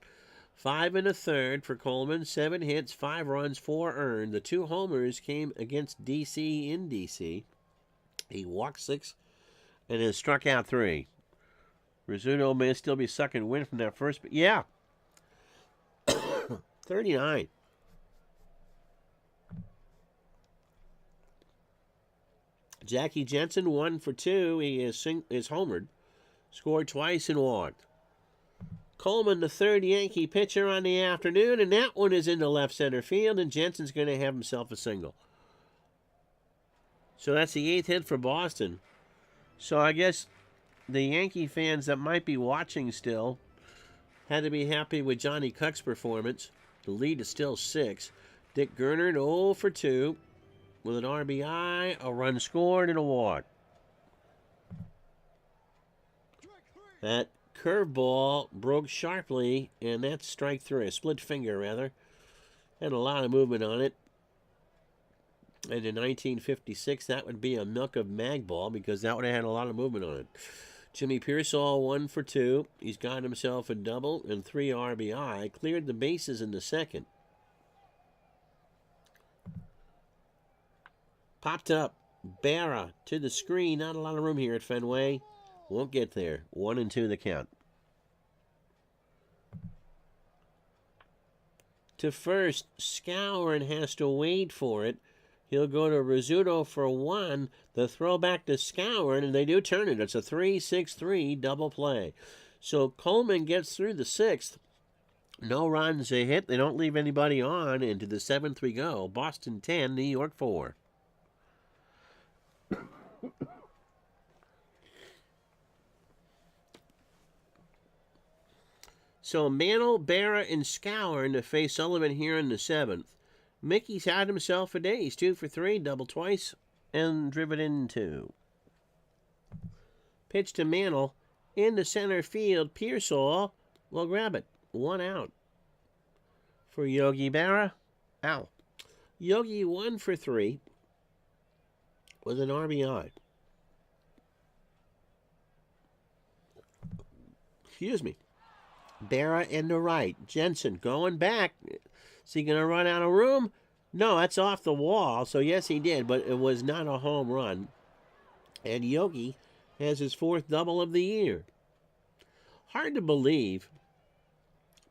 5 1/3 for Coleman, 7 hits, 5 runs, 4 earned. The 2 homers came against D.C. in D.C. He walked 6 and has struck out 3. Rizzuto may still be sucking wind from that first, but yeah. 39. Jackie Jensen, 1 for 2. He is homered. Scored twice and walked. Coleman, the 3rd Yankee pitcher on the afternoon, and that one is into left center field, and Jensen's going to have himself a single. So that's the 8th hit for Boston. So I guess the Yankee fans that might be watching still had to be happy with Johnny Cuck's performance. The lead is still 6. Dick Gernert, 0 for 2 with an RBI, a run scored, and a walk. That curveball broke sharply, and that's strike 3. A split finger, rather. Had a lot of movement on it. And in 1956, that would be a milk of mag ball because that would have had a lot of movement on it. Jimmy Pearsall, 1 for 2. He's got himself a double and 3 RBI. Cleared the bases in the 2nd. Popped up. Berra to the screen. Not a lot of room here at Fenway. Won't get there. 1-2 the count. To first, Skowron has to wait for it. He'll go to Rizzuto for 1. The throw back to Skowron, and they do turn it. It's a 3-6-3 double play. So Coleman gets through the 6th. No runs, a hit. They don't leave anybody on. Into the 7th we go. Boston 10, New York 4. So Mantle, Berra, and Skowron to face Sullivan here in the 7th. Mickey's had himself a day. He's 2 for 3, double twice, and driven in 2. Pitch to Mantle. Into center field. Pearsall will grab it. 1 out. For Yogi Berra. Ow. Yogi 1 for 3 with an RBI. Excuse me. Berra in the right. Jensen going back. Is he going to run out of room? No, that's off the wall. So, yes, he did, but it was not a home run. And Yogi has his 4th double of the year. Hard to believe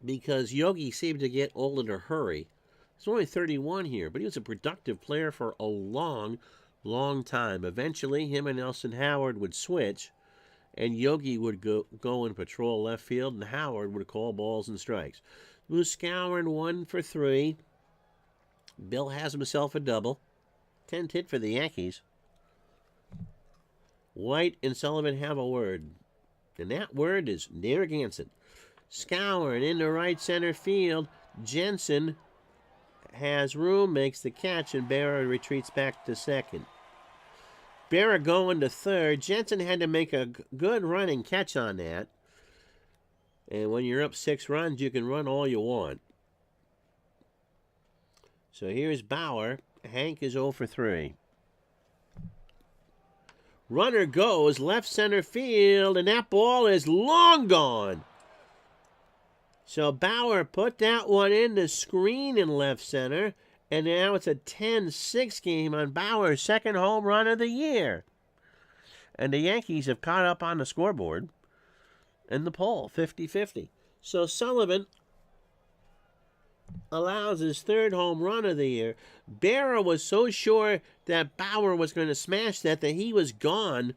because Yogi seemed to get old in a hurry. He's only 31 here, but he was a productive player for a long, long time. Eventually, him and Nelson Howard would switch, and Yogi would go and patrol left field, and Howard would call balls and strikes. Moose Skowron 1 for 3. Bill has himself a double. 10th hit for the Yankees. White and Sullivan have a word, and that word is Narragansett. Skowron into right center field. Jensen has room, makes the catch, and Berra retreats back to second. Berra going to third. Jensen had to make a good running catch on that. And when you're up 6 runs, you can run all you want. So here's Bauer. Hank is 0 for 3. Runner goes left center field, and that ball is long gone. So Bauer put that one in the screen in left center, and now it's a 10-6 game on Bauer's second home run of the year. And the Yankees have caught up on the scoreboard in the poll, 50-50. So Sullivan allows his third home run of the year. Berra was so sure that Bauer was going to smash that he was gone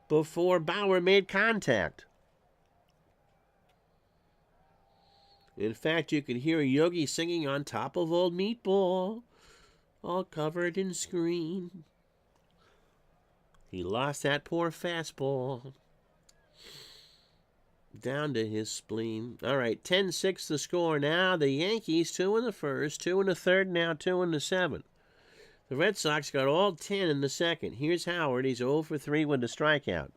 before Bauer made contact. In fact, you could hear Yogi singing On Top of Old Meatball, all covered in screen. He lost that poor fastball down to his spleen. All right, 10-6 the score now. The Yankees 2 in the first, 2 in the third, now 2 in the seventh. The Red Sox got all 10 in the second. Here's Howard. He's 0 for 3 with a strikeout.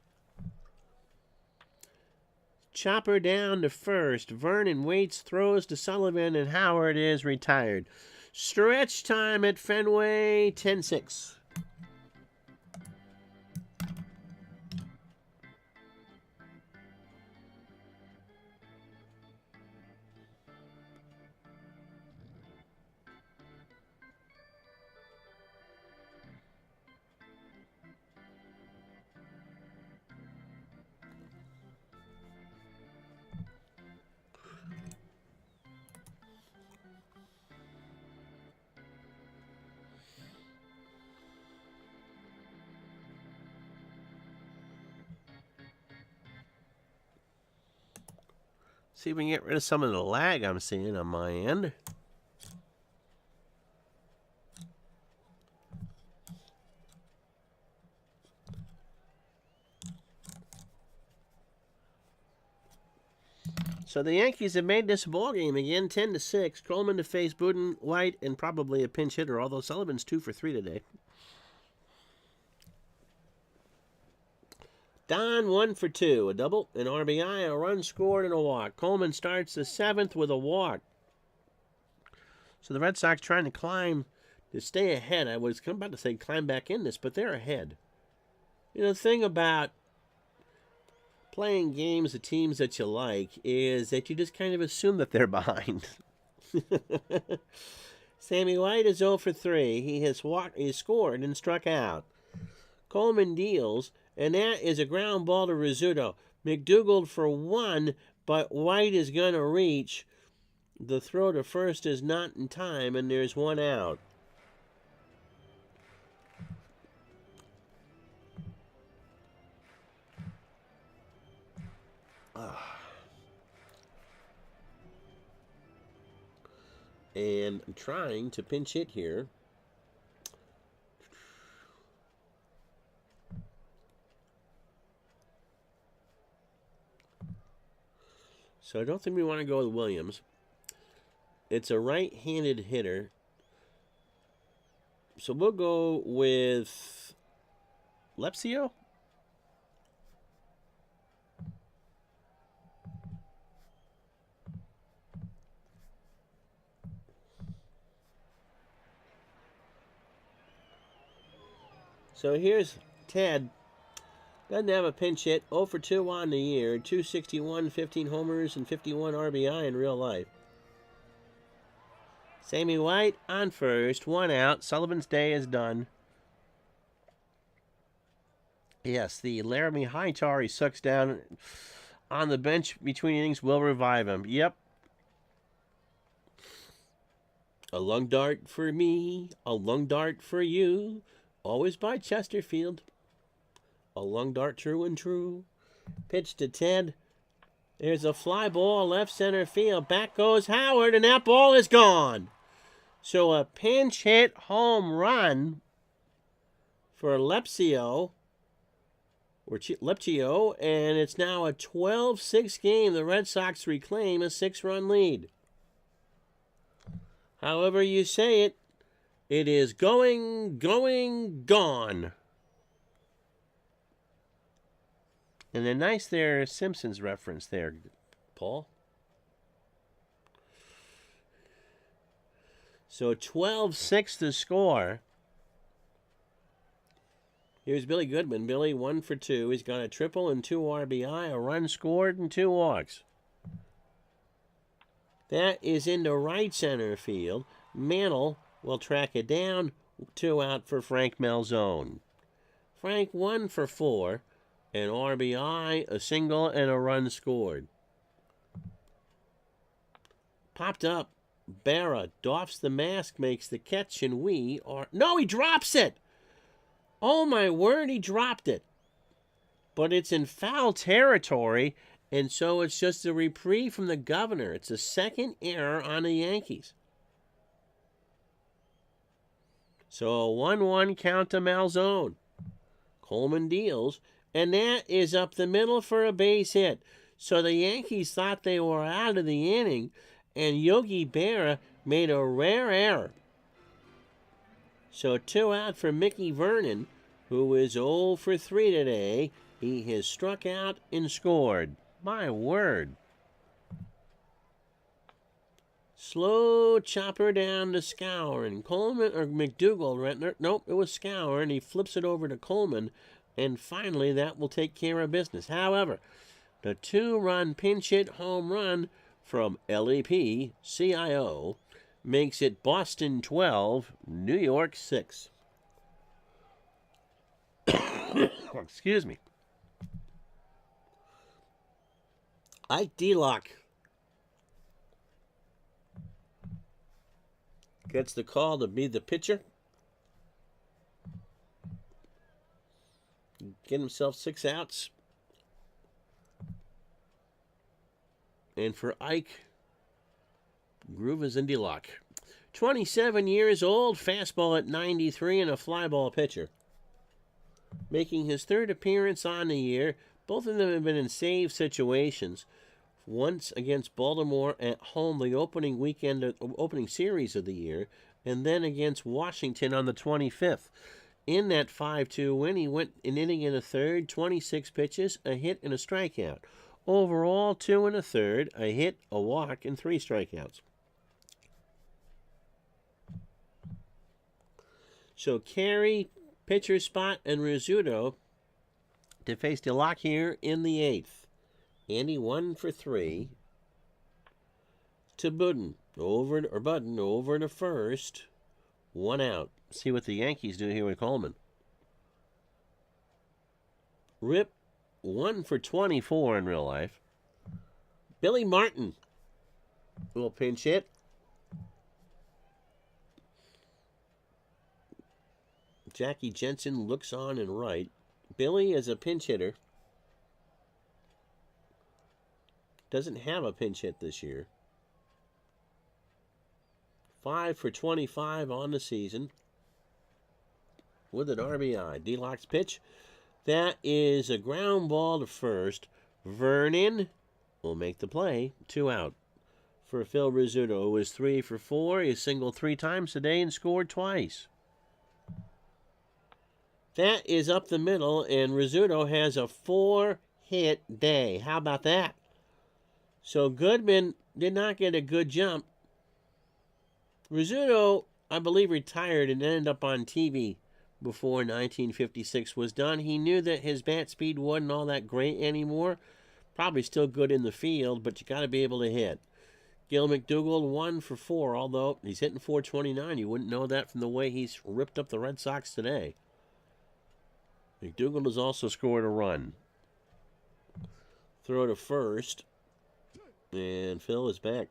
Chopper down to first. Vernon waits, throws to Sullivan, and Howard is retired. Stretch time at Fenway, 10-6. See if we can get rid of some of the lag I'm seeing on my end. So the Yankees have made this ball game again, 10-6. Coleman to face Budin, White, and probably a pinch hitter, although Sullivan's 2 for 3 today. Don 1 for 2, a double, an RBI, a run scored, and a walk. Coleman starts the seventh with a walk. So the Red Sox trying to climb to stay ahead. I was about to say climb back in this, but they're ahead. You know, the thing about playing games of teams that you like is that you just kind of assume that they're behind. Sammy White is 0 for 3. He has scored and struck out. Coleman deals, and that is a ground ball to Rizzuto. McDougald for 1, but White is going to reach. The throw to first is not in time, and there's 1 out. And I'm trying to pinch hit here. So I don't think we want to go with Williams. It's a right-handed hitter. So we'll go with Lepsio. So here's Ted. Doesn't have a pinch hit. 0 for 2 on the year. 261, 15 homers, and 51 RBI in real life. Sammy White on first. 1 out. Sullivan's day is done. Yes, the Laramie Hightower he sucks down on the bench between innings will revive him. Yep. A lung dart for me. A lung dart for you. Always by Chesterfield. A lung dart true and true. Pitch to Ted. There's a fly ball left center field. Back goes Howard, and that ball is gone. So a pinch hit home run for Lepsio, and it's now a 12-6 game. The Red Sox reclaim a 6-run lead. However you say it, it is going, gone. And a nice there Simpsons reference there, Paul. So 12-6 the score. Here's Billy Goodman. Billy 1 for 2. He's got a triple and 2 RBI, a run scored, and 2 walks. That is into right center field. Mantle will track it down. 2 out for Frank Malzone. Frank 1 for 4. An RBI, a single, and a run scored. Popped up. Berra doffs the mask, makes the catch, and we are... No, he drops it! Oh, my word, he dropped it. But it's in foul territory, and so it's just a reprieve from the governor. It's a second error on the Yankees. So a 1-1 count to Malzone. Coleman deals, and that is up the middle for a base hit. So the Yankees thought they were out of the inning, and Yogi Berra made a rare error. So 2 out for Mickey Vernon, who is 0 for 3 today. He has struck out and scored. My word. Slow chopper down to Scour, and Coleman, or McDougal, nope, it was Scour, and he flips it over to Coleman, and finally that will take care of business. However, the 2-run pinch hit home run from LEP CIO makes it Boston 12, New York 6. Excuse me. Ike D-Lock gets the call to be the pitcher. Get himself 6 outs. And for Ike, groove is in D-Lock. 27 years old, fastball at 93, and a fly ball pitcher. Making his 3rd appearance on the year. Both of them have been in save situations. Once against Baltimore at home the opening series of the year, and then against Washington on the 25th. In that 5-2 win, he went an inning and a third, 26 pitches, a hit, and a strikeout. Overall, 2 1/3, a hit, a walk, and 3 strikeouts. So Carey, pitcher spot, and Rizzuto to face DeLocke here in the 8th. Andy 1 for 3 to Budden over to first. 1 out. See what the Yankees do here with Coleman. Rip 1 for 24 in real life. Billy Martin will pinch hit. Jackie Jensen looks on and right. Billy is a pinch hitter. Doesn't have a pinch hit this year. 5 for 25 on the season with an RBI. D-Lock's pitch. That is a ground ball to first. Vernon will make the play. 2 out for Phil Rizzuto, who is 3 for 4. He singled 3 times today and scored twice. That is up the middle, and Rizzuto has a 4-hit day. How about that? So Goodman did not get a good jump. Rizzuto, I believe, retired and ended up on TV before 1956 was done. He knew that his bat speed wasn't all that great anymore. Probably still good in the field, but you got to be able to hit. Gil McDougal 1 for 4, although he's hitting .429. You wouldn't know that from the way he's ripped up the Red Sox today. McDougal has also scored a run. Throw to first. And Phil is back.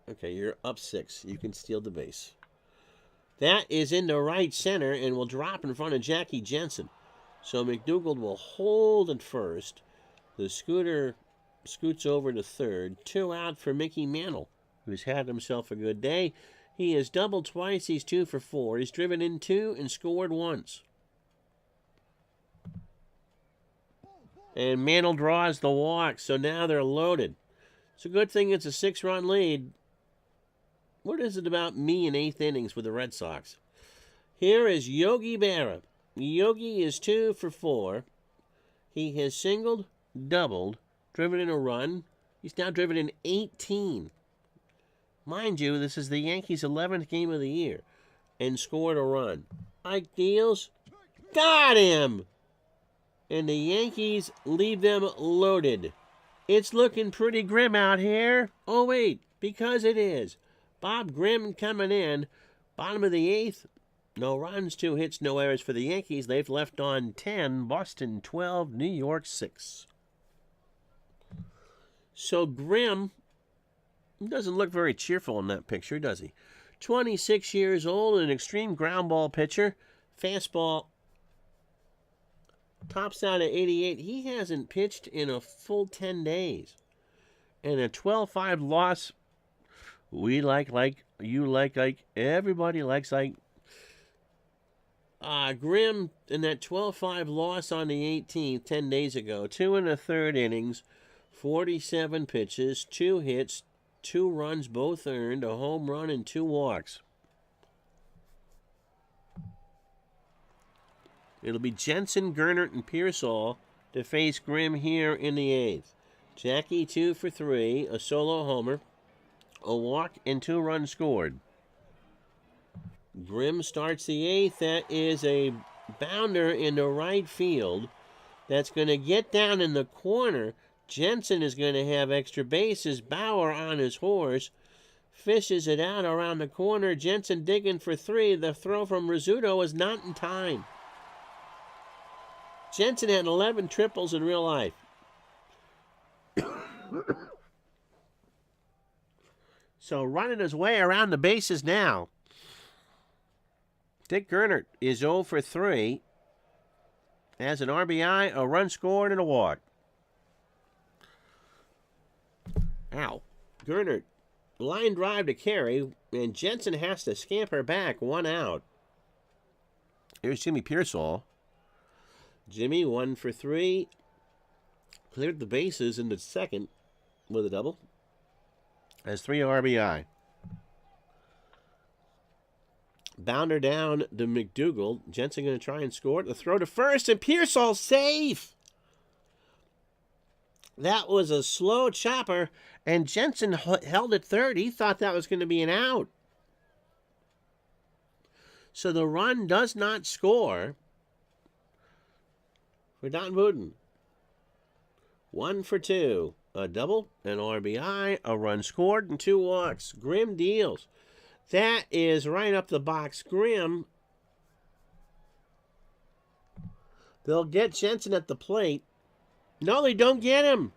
Okay, you're up 6. You can steal the base. That is into right center and will drop in front of Jackie Jensen. So McDougal will hold at first. The scooter scoots over to third. 2 out for Mickey Mantle, who's had himself a good day. He has doubled twice. He's 2 for 4. He's driven in 2 and scored once. And Mantle draws the walk, so now they're loaded. It's a good thing it's a 6-run lead. What is it about me in 8th innings with the Red Sox? Here is Yogi Berra. Yogi is 2 for 4. He has singled, doubled, driven in a run. He's now driven in 18. Mind you, this is the Yankees' 11th game of the year, and scored a run. Ike deals. Got him! And the Yankees leave them loaded. It's looking pretty grim out here. Oh, wait, because it is. Bob Grimm coming in. Bottom of the 8th. No runs, 2 hits, no errors for the Yankees. They've left on 10. Boston 12, New York 6. So Grimm doesn't look very cheerful in that picture, does he? 26 years old, an extreme ground ball pitcher. Fastball tops out at 88. He hasn't pitched in a full 10 days. And a 12-5 loss. We like, you like, everybody likes, Grimm in that 12-5 loss on the 18th, 10 days ago. 2 1/3 innings, 47 pitches, 2 hits, 2 runs, both earned, a home run, and 2 walks. It'll be Jensen, Gernert, and Pearsall to face Grimm here in the 8th. Jackie 2 for 3, a solo homer, a walk, and 2 runs scored. Grimm starts the 8th. That is a bounder into right field. That's going to get down in the corner. Jensen is going to have extra bases. Bauer on his horse fishes it out around the corner. Jensen digging for 3. The throw from Rizzuto is not in time. Jensen had 11 triples in real life. So running his way around the bases now. Dick Gernert is 0 for 3. Has an RBI, a run scored, and a walk. Ow. Gernert, line drive to carry, and Jensen has to scamper back, 1 out. Here's Jimmy Pearsall. Jimmy 1 for 3. Cleared the bases into second with a double. Has 3 RBI. Bounder down to McDougal. Jensen going to try and score it. The throw to first, and Pearsall safe. That was a slow chopper, and Jensen held it third. He thought that was going to be an out. So the run does not score for Don Wooten. 1 for 2. A double, an RBI, a run scored, and 2 walks. Grimm deals. That is right up the box. Grimm. They'll get Jensen at the plate. No, they don't get him.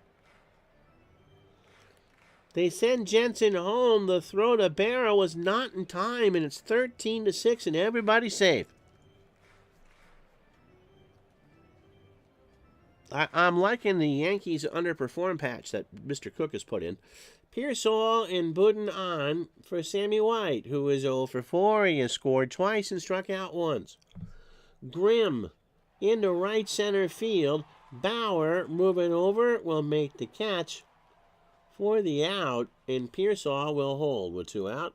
They send Jensen home. The throw to Berra was not in time, and it's 13-6, and everybody's safe. I'm liking the Yankees underperform patch that Mr. Cook has put in. Pearsall and Budden on for Sammy White, who is 0 for 4. He has scored twice and struck out once. Grimm into right center field. Bauer moving over will make the catch for the out, and Pearsall will hold with 2 out.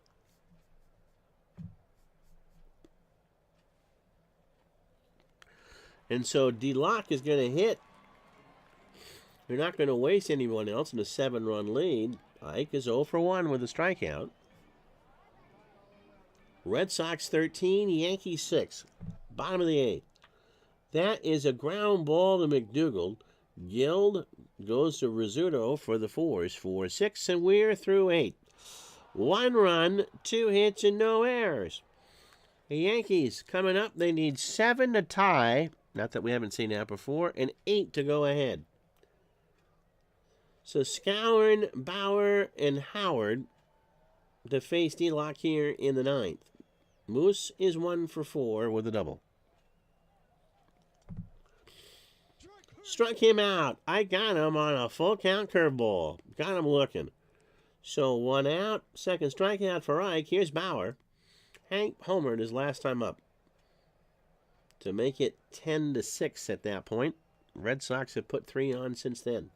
And so D-Lock is going to hit. They're not going to waste anyone else in a 7-run lead. Ike is 0 for 1 with a strikeout. Red Sox 13, Yankees 6. Bottom of the 8th. That is a ground ball to McDougal. Guild goes to Rizzuto for the 4s. 4-6, and we're through 8. 1 run, 2 hits, and no errors. The Yankees coming up, they need 7 to tie. Not that we haven't seen that before. And 8 to go ahead. So Skowron, Bauer, and Howard to face D-Lock here in the 9th. Moose is 1 for 4 with a double. Struck him out. I got him on a full count curveball. Got him looking. So 1 out. Second strikeout for Ike. Here's Bauer. Hank homered his last time up to make it 10-6 at that point. Red Sox have put 3 on since then.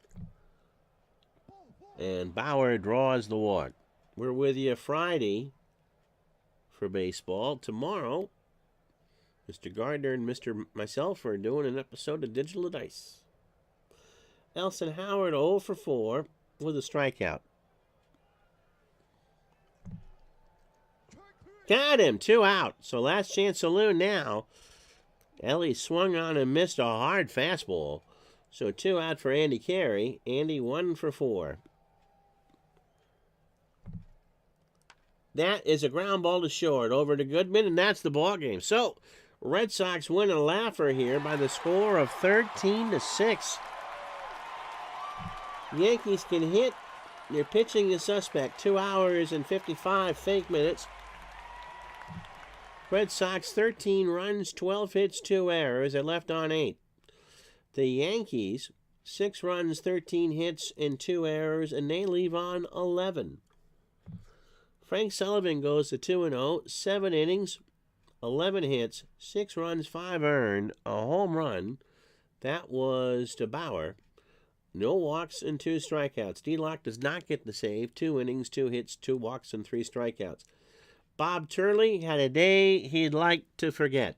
And Bauer draws the walk. We're with you Friday for baseball. Tomorrow, Mr. Gardner and myself are doing an episode of Digital Dice. Elson Howard 0 for 4 with a strikeout. Got him, 2 out. So last chance saloon now. Ellie swung on and missed a hard fastball. So 2 out for Andy Carey. Andy 1 for 4. That is a ground ball to short over to Goodman, and that's the ball game. So Red Sox win a laugher here by the score of 13-6. Yankees can hit. They're pitching the suspect. 2 hours and 55 fake minutes. Red Sox 13 runs, 12 hits, 2 errors. They're left on 8. The Yankees 6 runs, 13 hits, and 2 errors, and they leave on 11. Frank Sullivan goes to 2-0, 7 innings, 11 hits, 6 runs, 5 earned, a home run. That was to Bauer. No walks and 2 strikeouts. D-Lock does not get the save. 2 innings, 2 hits, 2 walks, and 3 strikeouts. Bob Turley had a day he'd like to forget.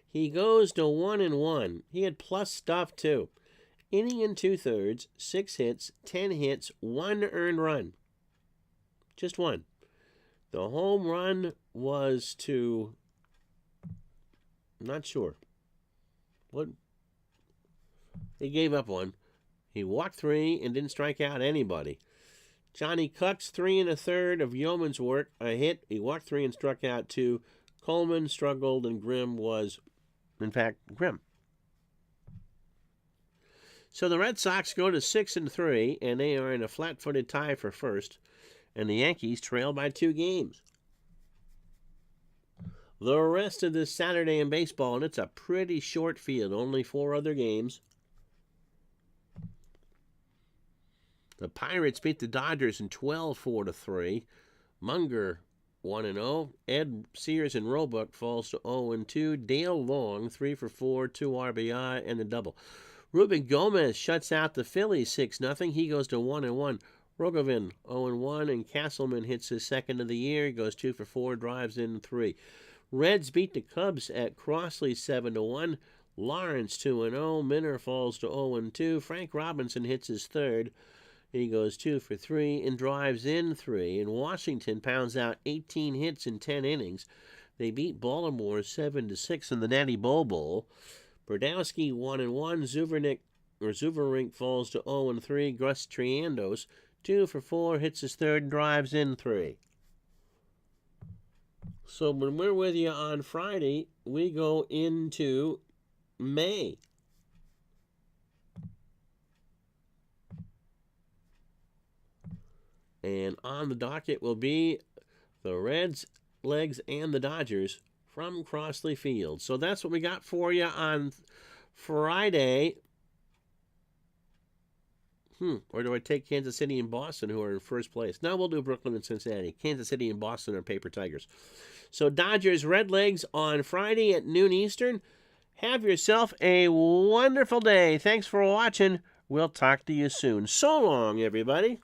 He goes to 1-1. He had plus stuff, too. Inning and 2/3, 6 hits, 10 hits, 1 earned run. Just 1. The home run was to... I'm not sure. What? He gave up 1. He walked 3 and didn't strike out anybody. Johnny Cucks, 3 1/3 of Yeoman's work, a hit. He walked 3 and struck out 2. Coleman struggled, and Grimm was, in fact, Grimm. So the Red Sox go to 6-3, and they are in a flat-footed tie for first, and the Yankees trail by 2 games. The rest of this Saturday in baseball, and it's a pretty short field, only 4 other games. The Pirates beat the Dodgers in 12-4-3. Munger 1-0. Ed Sears and Roebuck falls to 0-2. Dale Long 3 for 4, 2 RBI, and a double. Ruben Gomez shuts out the Phillies 6-0. He goes to 1-1. Rogovin 0-1, and Castleman hits his second of the year. He goes 2 for 4, drives in 3. Reds beat the Cubs at Crossley 7-1. Lawrence 2-0. Minner falls to 0-2. Frank Robinson hits his third. He goes 2 for 3 and drives in 3. And Washington pounds out 18 hits in 10 innings. They beat Baltimore 7-6 in the Natty Bowl. Brodowski 1-1. Zuverink falls to 0-3. Gus Triandos 2 for 4, hits his third and drives in 3. So when we're with you on Friday, we go into May. And on the docket will be the Reds, Legs, and the Dodgers from Crossley Field. So that's what we got for you on Friday. Or do I take Kansas City and Boston, who are in first place? No, we'll do Brooklyn and Cincinnati. Kansas City and Boston are paper tigers. So Dodgers, Red Legs on Friday at noon Eastern. Have yourself a wonderful day. Thanks for watching. We'll talk to you soon. So long, everybody.